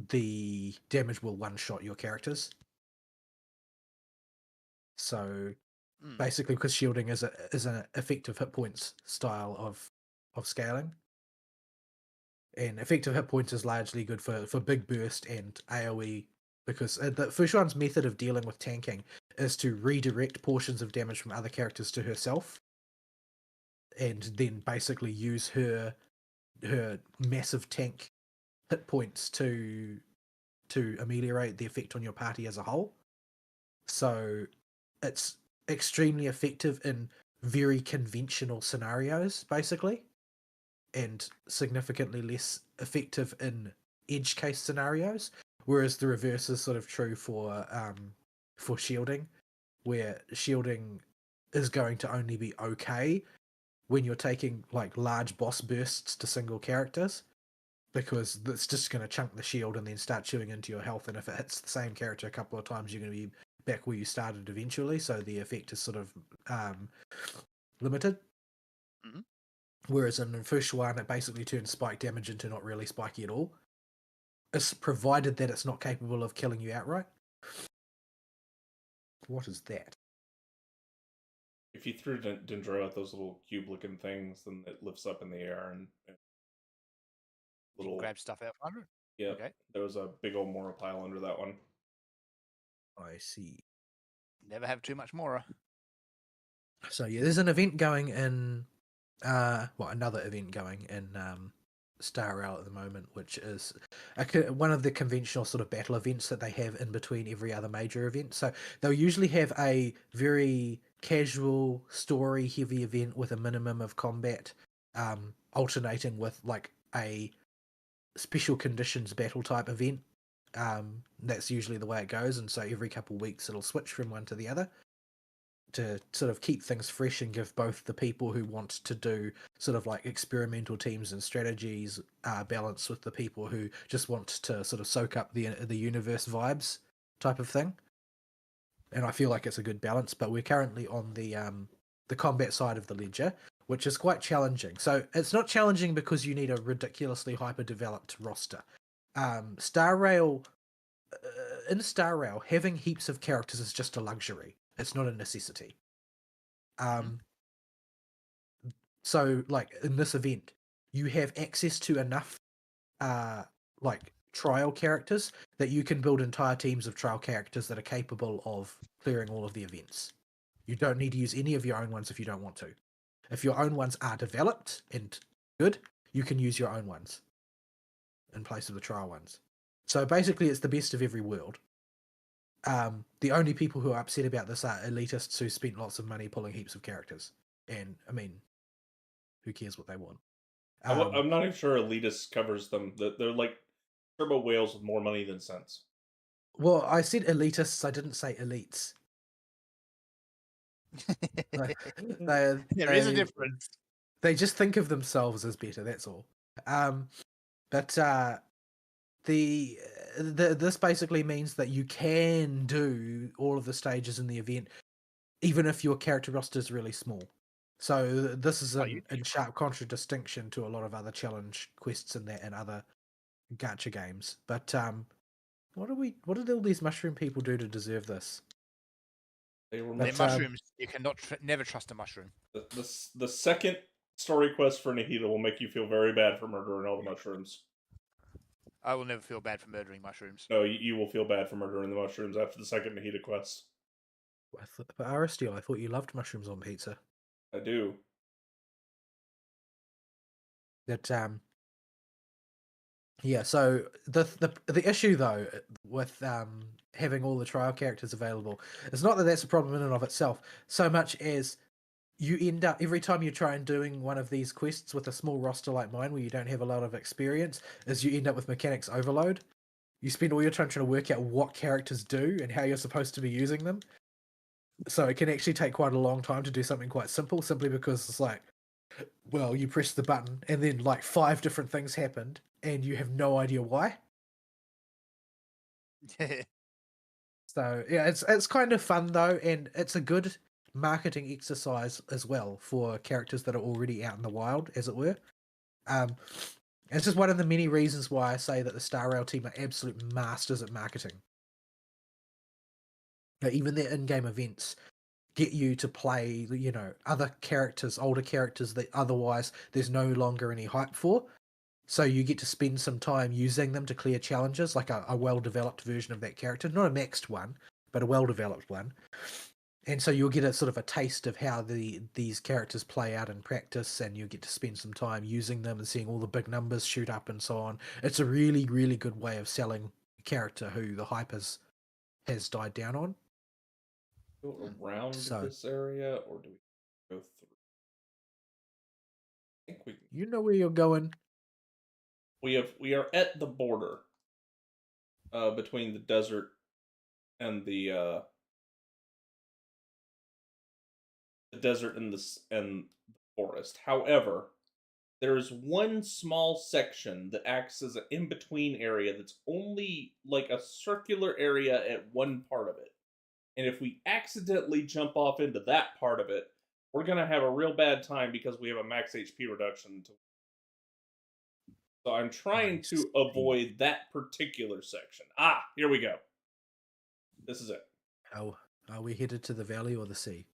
the damage will one-shot your characters. So basically, because shielding is an effective hit points style of scaling, and effective hit points is largely good for big burst and AoE, because the Fushuan's method of dealing with tanking is to redirect portions of damage from other characters to herself, and then basically use her massive tank hit points to ameliorate the effect on your party as a whole. So it's extremely effective in very conventional scenarios, basically, and significantly less effective in edge case scenarios. Whereas the reverse is sort of true for shielding, where shielding is going to only be okay when you're taking like large boss bursts to single characters, because it's just going to chunk the shield and then start chewing into your health. And if it hits the same character a couple of times, you're going to be back where you started eventually. So the effect is sort of limited. Mm-hmm. Whereas in Fushuan, it basically turns spike damage into not really spiky at all. It's provided that it's not capable of killing you outright. What is that? If you threw Dendro at those little cube-looking things, then it lifts up in the air and little grab stuff out from under it. Yeah, Okay. There was a big old Mora pile under that one. I see. Never have too much Mora. So yeah, there's an event going in, another event going in Star Rail at the moment, which is one of the conventional sort of battle events that they have in between every other major event. So they'll usually have a very casual, story-heavy event with a minimum of combat, alternating with like a special conditions battle type event. That's usually the way it goes, and so every couple of weeks it'll switch from one to the other to sort of keep things fresh and give both the people who want to do sort of like experimental teams and strategies balance with the people who just want to sort of soak up the universe vibes type of thing. And I feel like it's a good balance, but we're currently on the combat side of the ledger, which is quite challenging. So it's not challenging because you need a ridiculously hyper-developed roster. Star Rail, in Star Rail, having heaps of characters is just a luxury. It's not a necessity. So, like, in this event, you have access to enough, like, trial characters that you can build entire teams of trial characters that are capable of clearing all of the events. You don't need to use any of your own ones if you don't want to. If your own ones are developed and good, you can use your own ones in place of the trial ones. So basically, it's the best of every world. The only people who are upset about this are elitists who spent lots of money pulling heaps of characters. And, I mean, who cares what they want? I'm not even sure elitists covers them. They're like turbo whales with more money than sense. Well, I said elitists, I didn't say elites. There is a difference. They just think of themselves as better, that's all. But this basically means that you can do all of the stages in the event, even if your character roster is really small. So this is in sharp contradistinction to a lot of other challenge quests and that and other gacha games. But what did all these mushroom people do to deserve this? They're mushrooms. You cannot never trust a mushroom. The second story quest for Nahida will make you feel very bad for murdering all the mushrooms. I will never feel bad for murdering mushrooms. No, you will feel bad for murdering the mushrooms after the second Nahida quest. But Aristiel, I thought you loved mushrooms on pizza. I do. That yeah. So the issue though with having all the trial characters available is not that that's a problem in and of itself, so much as you end up every time you try and doing one of these quests with a small roster like mine where you don't have a lot of experience, is you end up with mechanics overload. You spend all your time trying to work out what characters do and how you're supposed to be using them. So it can actually take quite a long time to do something quite simple, simply because it's like, well, you press the button and then like 5 different things happened and you have no idea why. So yeah, it's kind of fun though, and it's a good marketing exercise as well for characters that are already out in the wild, as it were. Um, it's just one of the many reasons why I say that the Star Rail team are absolute masters at marketing. Even their in-game events get you to play, other characters, older characters that otherwise there's no longer any hype for. So you get to spend some time using them to clear challenges, like a well-developed version of that character, not a maxed one, but a well-developed one. And so you'll get a sort of a taste of how these characters play out in practice, and you get to spend some time using them and seeing all the big numbers shoot up and so on. It's a really, really good way of selling a character who the hype has died down on. Go around So- this area, or do we go through? I think we You know where you're going. we are at the border between the desert and the desert and the forest. However, there's one small section that acts as an in-between area that's only like a circular area at one part of it. And if we accidentally jump off into that part of it, we're gonna have a real bad time because we have a max HP reduction. So I'm trying to avoid that particular section. Ah, here we go. This is it. How are we headed to the valley or the sea?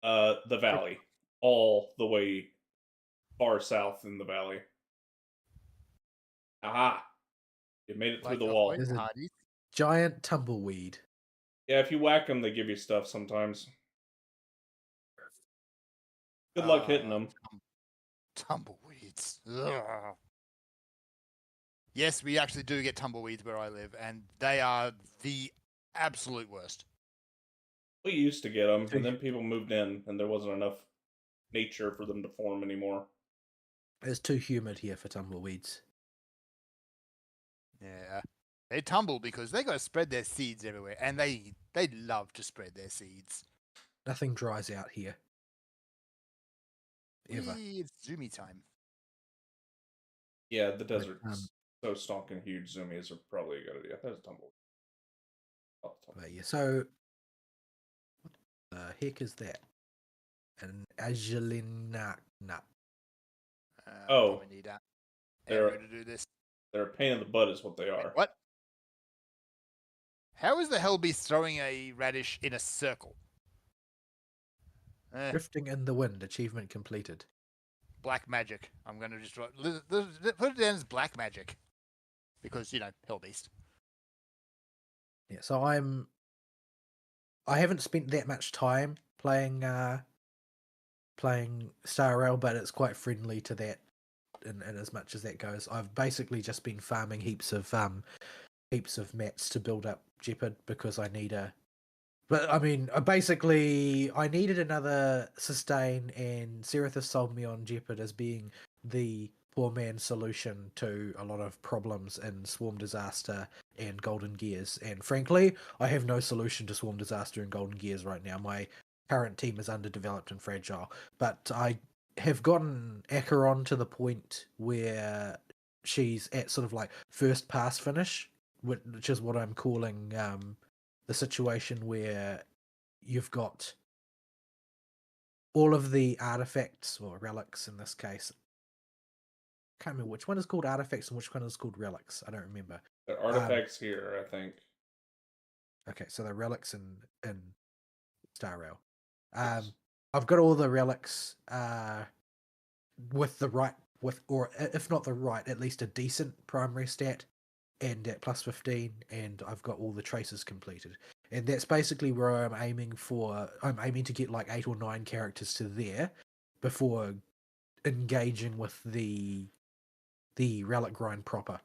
The valley, all the way far south in the valley. Aha! You made it through the wall. Is it- Giant tumbleweed. Yeah, if you whack them, they give you stuff sometimes. Good luck hitting them. Tumbleweeds. Ugh. Yes, we actually do get tumbleweeds where I live, and they are the absolute worst. We used to get them, and then people moved in, and there wasn't enough nature for them to form anymore. It's too humid here for tumbleweeds. Yeah. They tumble because they got to spread their seeds everywhere, and they love to spread their seeds. Nothing dries out here. Ever. It's Zoomy time. Yeah, the desert's so stonking huge. Zoomies are probably a good idea. There's a tumbleweed. But yeah, so what the heck is that? An Agelina nut. Oh. We need They're- arrow to do this. They're a pain in the butt, is what they Wait, are. what? How is the Hellbeast throwing a radish in a circle? Drifting in the wind, achievement completed. Black magic. I'm going to just put it down as black magic. Because, Hellbeast. Yeah, so I haven't spent that much time playing Star Rail, but it's quite friendly to that in as much as that goes. I've basically just been farming heaps of mats to build up Jeopard because I need But I mean, I needed another sustain, and Serethus sold me on Jeopard as being the poor man's solution to a lot of problems in Swarm Disaster and Golden Gears. And frankly, I have no solution to Swarm Disaster and Golden Gears right now. My current team is underdeveloped and fragile. But I have gotten Acheron to the point where she's at sort of like first pass finish, which is what I'm calling the situation where you've got all of the artifacts, or relics in this case. I can't remember which one is called artifacts and which one is called relics. I don't remember. There are artifacts here, I think. Okay, so the relics in Star Rail. Yes. I've got all the relics with the right, or if not the right, at least a decent primary stat, and at plus 15, and I've got all the traces completed. And that's basically where I'm aiming for. I'm aiming to get like 8 or 9 characters to there before engaging with the relic grind proper.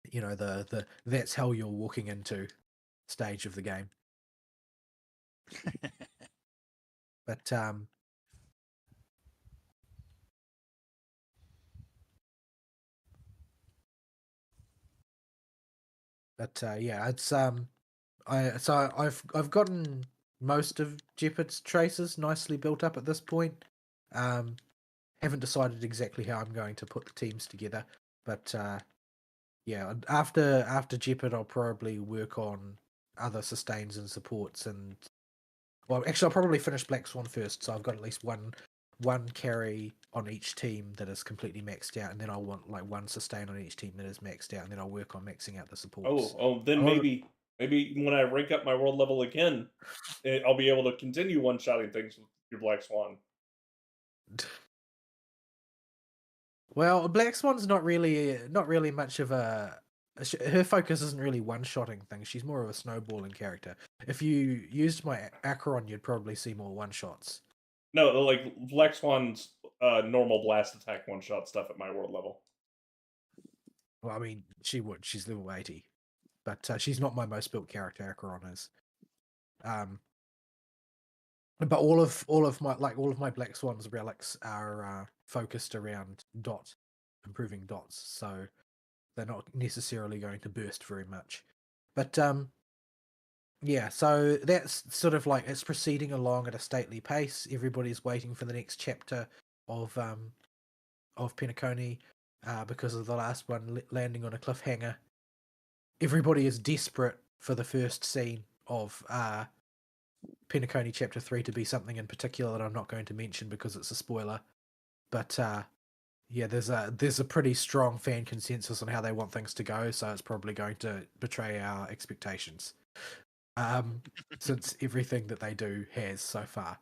The that's how you're walking into stage of the game. But yeah, it's I've gotten most of Jeopard's traces nicely built up at this point. Haven't decided exactly how I'm going to put the teams together, but yeah, after Jeopard, I'll probably work on other sustains and supports, and well, actually, I'll probably finish Black Swan first, so I've got at least one carry on each team that is completely maxed out, and then I'll want like one sustain on each team that is maxed out, and then I'll work on maxing out the supports. Then Oh. maybe when I rank up my world level again, I'll be able to continue one-shotting things with your Black Swan. Well, Black Swan's not really much of a. Her focus isn't really one-shotting things. She's more of a snowballing character. If you used my Acheron, you'd probably see more one-shots. No, like Black Swan's normal blast attack one-shot stuff at my world level. Well, I mean, she would. She's level 80, but she's not my most built character. Acheron is. But all of my Black Swans relics are focused around improving dots, so they're not necessarily going to burst very much. But yeah, so that's sort of like it's proceeding along at a stately pace. Everybody's waiting for the next chapter of Penacony because of the last one landing on a cliffhanger. Everybody is desperate for the first scene of Penacony Chapter 3 to be something in particular that I'm not going to mention because it's a spoiler. But yeah, there's a pretty strong fan consensus on how they want things to go, so it's probably going to betray our expectations. Since everything that they do has so far.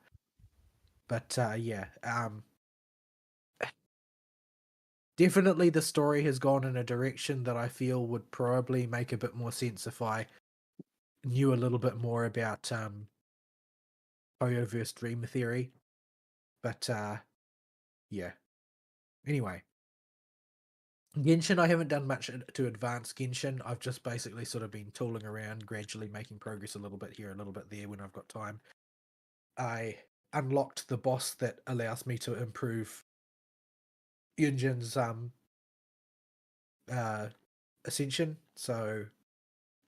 But yeah, definitely the story has gone in a direction that I feel would probably make a bit more sense if I knew a little bit more about Hoyoverse Dream Theory. But yeah. Anyway. Genshin, I haven't done much to advance Genshin. I've just basically sort of been tooling around, gradually making progress a little bit here, a little bit there when I've got time. I unlocked the boss that allows me to improve Yunjin's ascension, so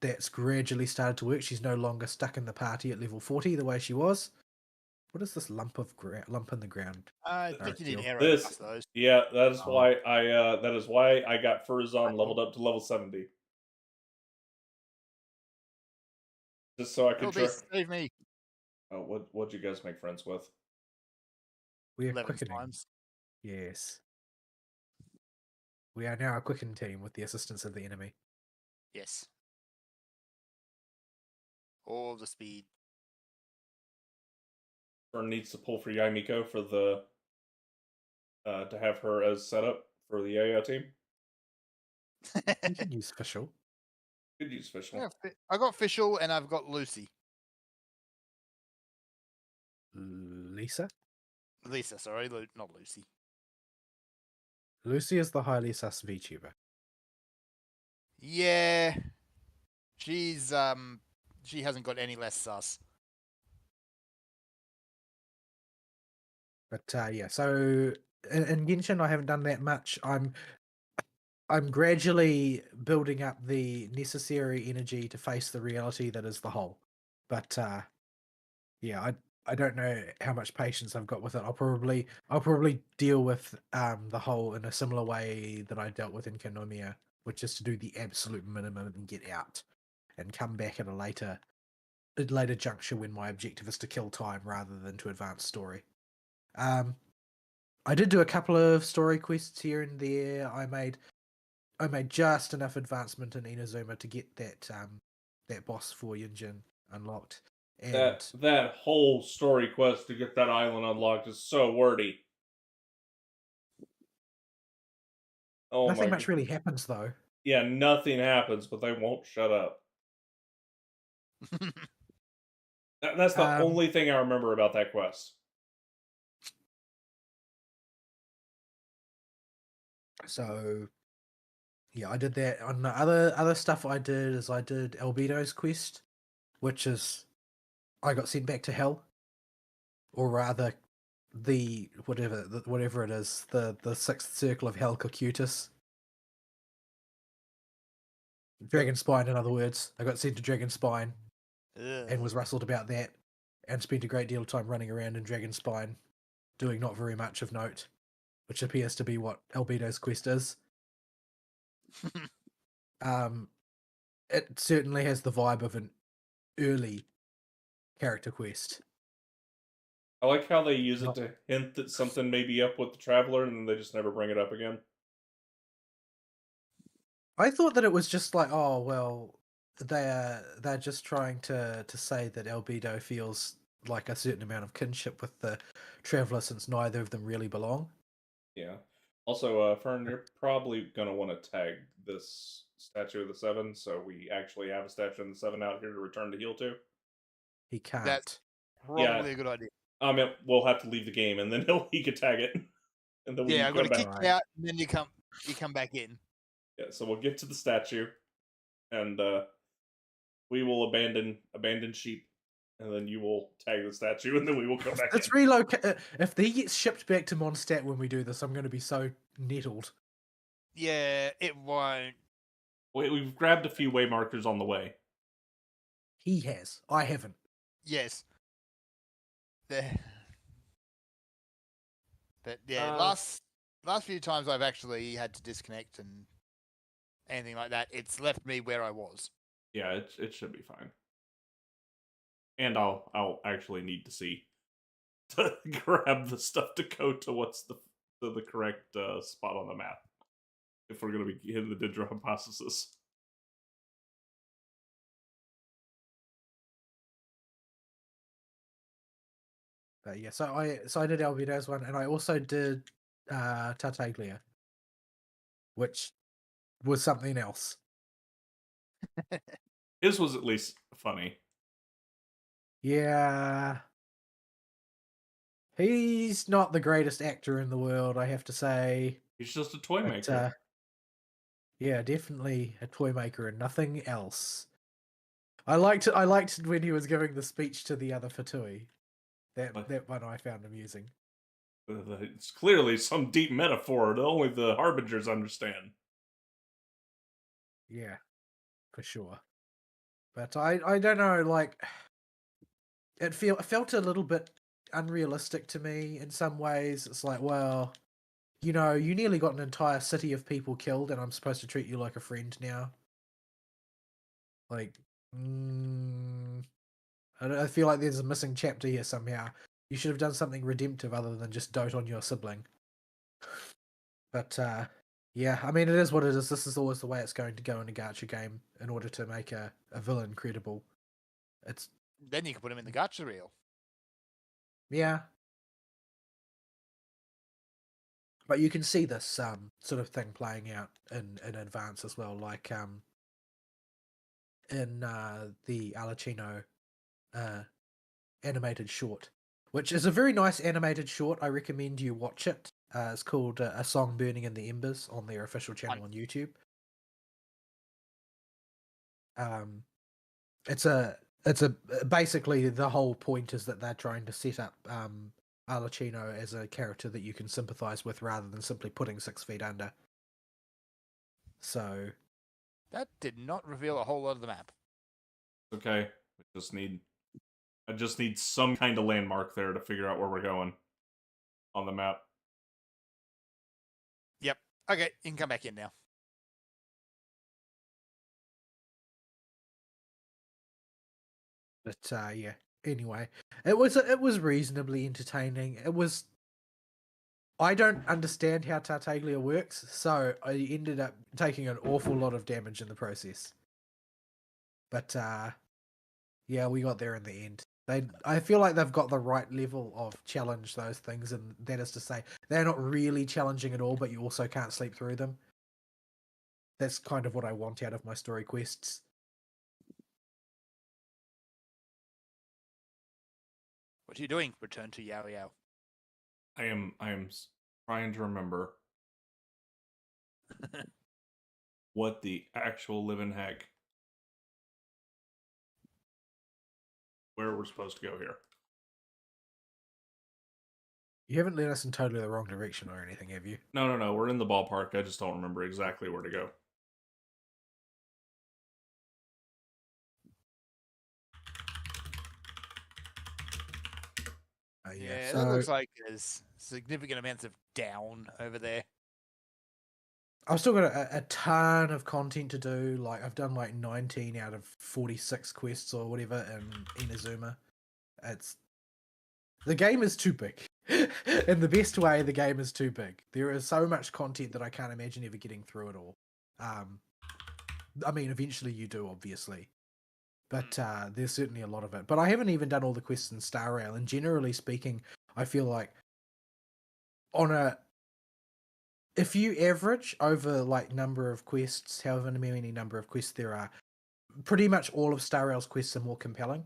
that's gradually started to work. She's no longer stuck in the party at level 40 the way she was. What is this lump in the ground? I think you need arrow This, past those. yeah, that is why I got Furzon leveled up to level 70. Just so I could save me. Oh, what'd you guys make friends with? We are 11 quickening. times. Yes. We are now a quicken team with the assistance of the enemy. Yes. All the speed. Fern needs to pull for Yaimiko for the to have her as setup for the AO team. You can use Fischl. Could use Fischl. Yeah, I got Fischl and I've got Lucy. Lisa? Lisa, sorry, not Lucy. Lucy is the highly sus VTuber. Yeah. She's she hasn't got any less sus. But yeah, so in Genshin I haven't done that much. I'm gradually building up the necessary energy to face the reality that is the whole. But yeah, I don't know how much patience I've got with it. I'll probably deal with the whole in a similar way that I dealt with in Kanomiya, which is to do the absolute minimum and get out, and come back at a later juncture when my objective is to kill time rather than to advance story. I did do a couple of story quests here and there. I made just enough advancement in Inazuma to get that boss for Yunjin unlocked. And that whole story quest to get that island unlocked is so wordy. Oh, nothing much really happens though. Yeah, nothing happens, but they won't shut up. That's the only thing I remember about that quest. So yeah, I did that. On the other stuff I did is I did Albedo's quest, which is I got sent back to hell, or rather, the whatever it is, the sixth circle of hell, Cocytus. Dragon Spine, in other words. I got sent to Dragon Spine and was rustled about that, and spent a great deal of time running around in Dragon Spine, doing not very much of note, which appears to be what Albedo's quest is. It certainly has the vibe of an early character quest. I like how they use it Not- to hint that something may be up with the Traveler, and then they just never bring it up again. I thought that it was just like, oh well, they're just trying to say that Albedo feels like a certain amount of kinship with the Traveler since neither of them really belong. Yeah. Also, Fern, you're probably gonna want to tag this Statue of the Seven, so we actually have a Statue of the Seven out here to return to heal to. He can't. That's probably a good idea. We'll have to leave the game, and then he could tag it, and then we Yeah, I've can got go to back. kick you out, and then you come back in. Yeah, so we'll get to the statue, and we will abandon sheep, and then you will tag the statue, and then we will go back. Let's relocate. If they get shipped back to Mondstadt when we do this, I'm going to be so nettled. Yeah, it won't. We've grabbed a few way markers on the way. He has. I haven't. Yes. There. But yeah, last few times I've actually had to disconnect and anything like that, it's left me where I was. Yeah, it should be fine. And I'll actually need to see to grab the stuff to go to what's the correct spot on the map if we're gonna be hitting the digital hypothesis. But yeah, so I did Albedo's one, and I also did Tartaglia, which was something else. His was at least funny. Yeah. He's not the greatest actor in the world, I have to say. He's just a toy But, maker. yeah, definitely a toy maker and nothing else. I liked when he was giving the speech to the other Fatui. That one I found amusing. It's clearly some deep metaphor that only the Harbingers understand. Yeah, for sure. But I don't know, like it felt a little bit unrealistic to me in some ways. It's like, well, you know, you nearly got an entire city of people killed, and I'm supposed to treat you like a friend now. Like, I feel like there's a missing chapter here somehow. You should have done something redemptive other than just dote on your sibling. But yeah, I mean, it is what it is. This is always the way it's going to go in a gacha game in order to make a villain credible. Then you can put him in the gacha reel. Yeah. But you can see this sort of thing playing out in advance as well, like in the Alachino animated short, which is a very nice animated short. I recommend you watch it. It's called A Song Burning in the Embers on their official channel on YouTube. It's basically the whole point is that they're trying to set up Alachino as a character that you can sympathize with rather than simply putting 6 feet under. So that did not reveal a whole lot of the map. Okay, I just need some kind of landmark there to figure out where we're going on the map. Yep. Okay, you can come back in now. But yeah. Anyway, it was reasonably entertaining. I don't understand how Tartaglia works, so I ended up taking an awful lot of damage in the process. But yeah, we got there in the end. I feel like they've got the right level of challenge, those things, and that is to say, they're not really challenging at all, but you also can't sleep through them. That's kind of what I want out of my story quests. What are you doing? Return to Yao Yao. I am trying to remember what the actual living heck where we're supposed to go here. You haven't led us in totally the wrong direction or anything, have you? No. We're in the ballpark. I just don't remember exactly where to go. Yeah, so it looks like there's significant amounts of down over there. I've still got a ton of content to do. Like I've done like 19 out of 46 quests or whatever in Inazuma. The game is too big. In the best way, the game is too big. There is so much content that I can't imagine ever getting through it all. I mean, eventually you do, obviously. But there's certainly a lot of it. But I haven't even done all the quests in Star Rail. And generally speaking, I feel like if you average over like number of quests, however many number of quests there are, pretty much all of Star Rail's quests are more compelling.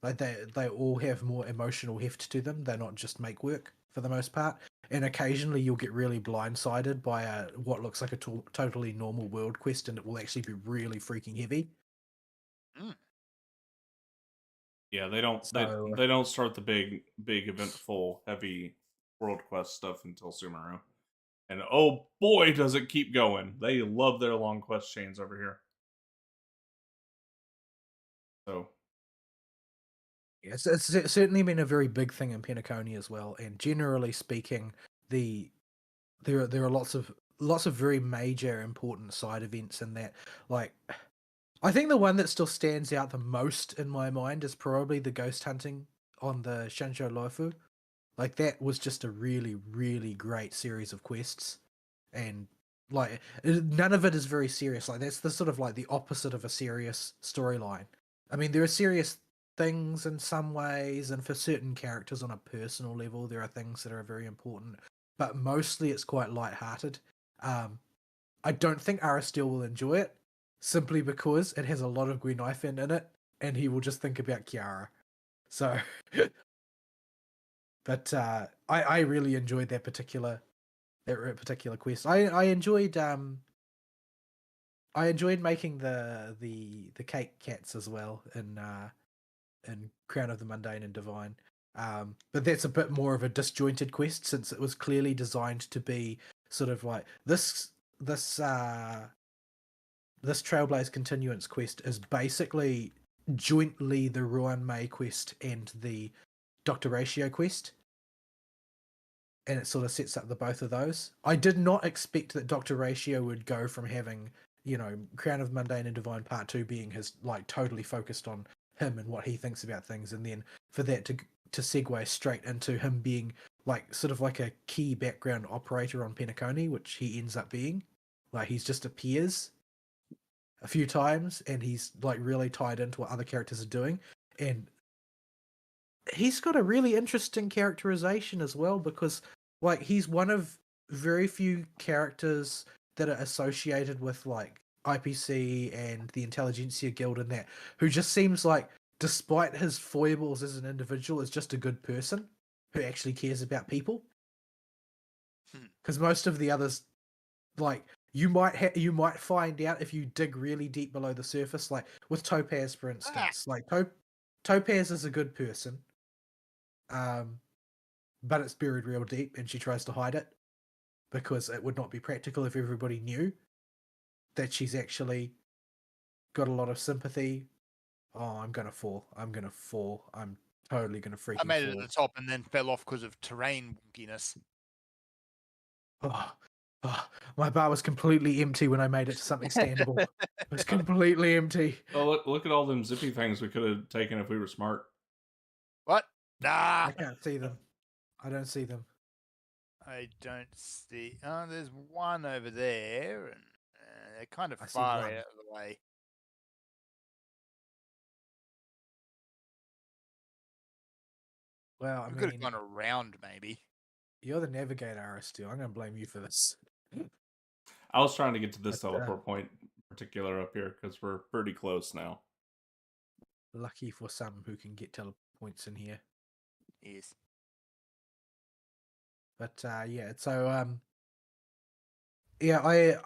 Like they all have more emotional heft to them. They're not just make work for the most part. And occasionally you'll get really blindsided by what looks like a totally normal world quest, and it will actually be really freaking heavy. Yeah, they don't they don't start the big eventful heavy world quest stuff until Sumeru. And oh boy, does it keep going. They love their long quest chains over here. So yes, it's certainly been a very big thing in Penacony as well. And generally speaking, there are lots of very major important side events in that. Like, I think the one that still stands out the most in my mind is probably the ghost hunting on the Shanzhou Lofu. Like that was just a really, really great series of quests, and like none of it is very serious. Like that's the sort of like the opposite of a serious storyline. I mean, there are serious things in some ways, and for certain characters on a personal level, there are things that are very important. But mostly, it's quite light-hearted. I don't think Aristeele will enjoy it simply because it has a lot of Guinaifen in it, and he will just think about Kiara. So. But I really enjoyed that particular quest. I enjoyed making the cake cats as well in Crown of the Mundane and Divine. But that's a bit more of a disjointed quest since it was clearly designed to be sort of like this Trailblaze Continuance quest is basically jointly the Ruan Mei quest and the Dr. Ratio quest. And it sort of sets up the both of those. I did not expect that Dr. Ratio would go from having, Crown of Mundane and Divine Part 2 being his, like, totally focused on him and what he thinks about things, and then for that to segue straight into him being, like, sort of like a key background operator on Penacony, which he ends up being. Like, he's just appears a few times, and he's, like, really tied into what other characters are doing, and he's got a really interesting characterization as well, because like he's one of very few characters that are associated with like IPC and the Intelligentsia Guild and that, who just seems like, despite his foibles as an individual, is just a good person who actually cares about people. Because most of the others, like you might find out if you dig really deep below the surface, like with Topaz, for instance. Like Topaz is a good person. But it's buried real deep, and she tries to hide it because it would not be practical if everybody knew that she's actually got a lot of sympathy. Oh, I'm gonna fall. I'm totally gonna freaking fall. I made it at the top and then fell off because of terrain wonkiness. My bar was completely empty when I made it to something standable. It was completely empty. Oh, look at all them zippy things we could have taken if we were smart. What? I can't see them. I don't see them. I don't see. Oh, there's one over there, and they're kind of far out of the way. Well, I could have gone around, maybe. You're the navigator, Aristeele. I'm going to blame you for this. I was trying to get to this teleport point in particular up here because we're pretty close now. Lucky for some who can get telepoints in here. Yes. But yeah, so yeah, I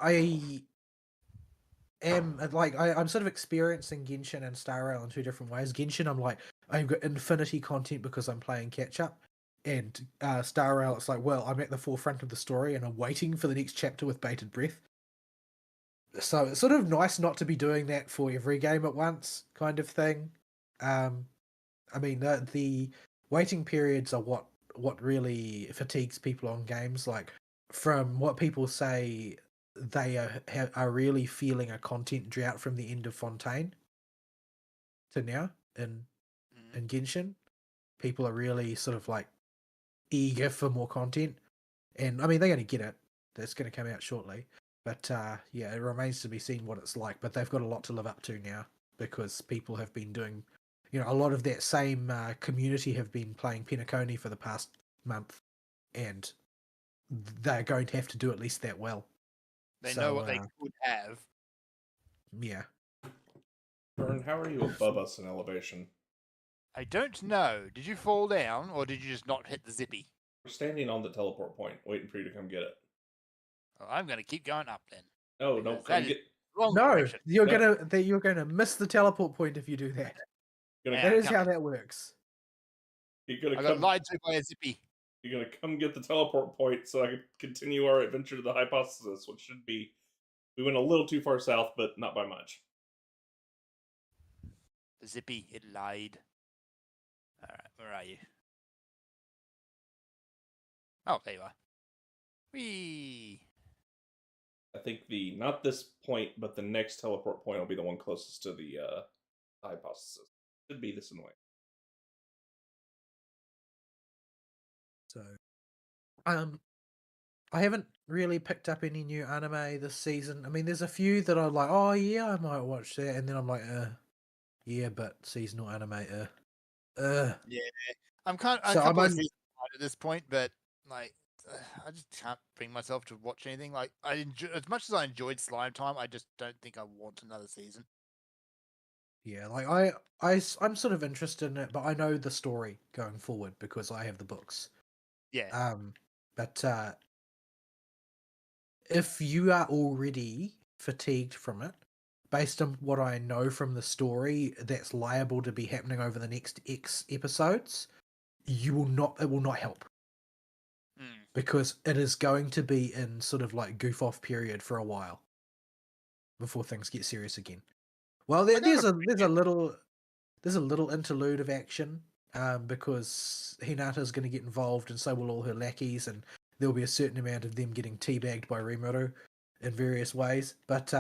am like I'm sort of experiencing Genshin and Star Rail in two different ways. Genshin, I've got infinity content because I'm playing catch up, and Star Rail, it's like, well, I'm at the forefront of the story and I'm waiting for the next chapter with bated breath. So it's sort of nice not to be doing that for every game at once, kind of thing. I mean, the waiting periods are what really fatigues people on games. Like, from what people say, they are really feeling a content drought from the end of Fontaine to now in Genshin. People are really sort of like eager for more content, and I mean they're going to get it. That's going to come out shortly, but yeah, it remains to be seen what it's like. But they've got a lot to live up to now because people have been doing, a lot of that same community have been playing Penacony for the past month, and they're going to have to do at least that well. They know what they could have. Yeah. Vern, how are you above us in elevation? I don't know. Did you fall down, or did you just not hit the zippy? We're standing on the teleport point, waiting for you to come get it. Well, I'm going to keep going up then. Oh, no, come get. Wrong No, direction. you're gonna miss the teleport point if you do that. That is how that works. You're I got lied to by a zippy. You're gonna come get the teleport point so I can continue our adventure to the hypothesis, which should be we went a little too far south, but not by much. The zippy, it lied. Alright, where are you? Oh, there you are. Whee! I think not this point, but the next teleport point will be the one closest to the hypothesis. Should be this in the way. So, I haven't really picked up any new anime this season. I mean, there's a few that I'm like, oh yeah, I might watch that, and then I'm like, yeah, but seasonal anime, Yeah, I'm kind of So a couple I'm of seasons behind at this point, but like, I just can't bring myself to watch anything. Like, as much as I enjoyed Slime Time, I just don't think I want another season. Yeah, like I'm sort of interested in it, but I know the story going forward because I have the books. Yeah. But if you are already fatigued from it, based on what I know from the story that's liable to be happening over the next X episodes, it will not help. Because it is going to be in sort of like goof off period for a while before things get serious again. Well, there's a little interlude of action because Hinata's going to get involved, and so will all her lackeys, and there'll be a certain amount of them getting teabagged by Rimuru in various ways. But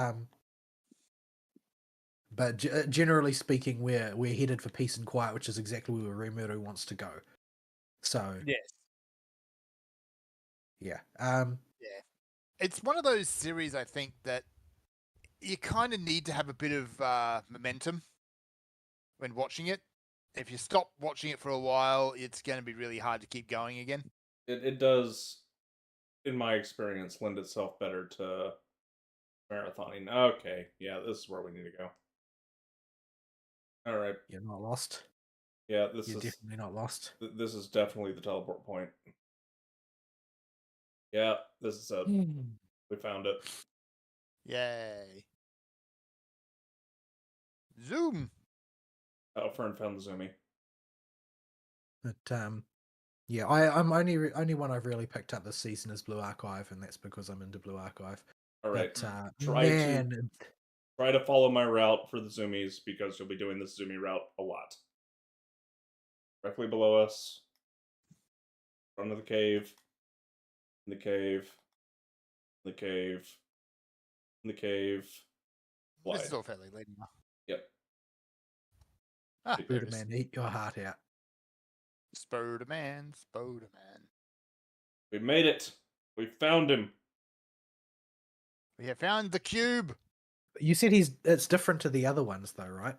generally speaking, we're headed for peace and quiet, which is exactly where Rimuru wants to go. So yes, yeah, it's one of those series I think that you kind of need to have a bit of momentum when watching it. If you stop watching it for a while, it's going to be really hard to keep going again. It does, in my experience, lend itself better to marathoning. Okay, yeah, this is where we need to go. All right, you're not lost. Yeah, you're definitely not lost. This is definitely the teleport point. Yeah, this is it. We found it. Yay! Zoom. Oh, Fern found the Zoomy. But yeah, I'm only one I've really picked up this season is Blue Archive, and that's because I'm into Blue Archive. All right, but, try to follow my route for the Zoomies because you'll be doing this Zoomy route a lot. Directly below us, front of the cave, in the cave, in the cave, in the cave. Fly. This is all fairly late enough. Yep. Spider-Man, eat your heart out. Spider-Man. We made it. We found him. We have found the cube. You said it's different to the other ones, though, right?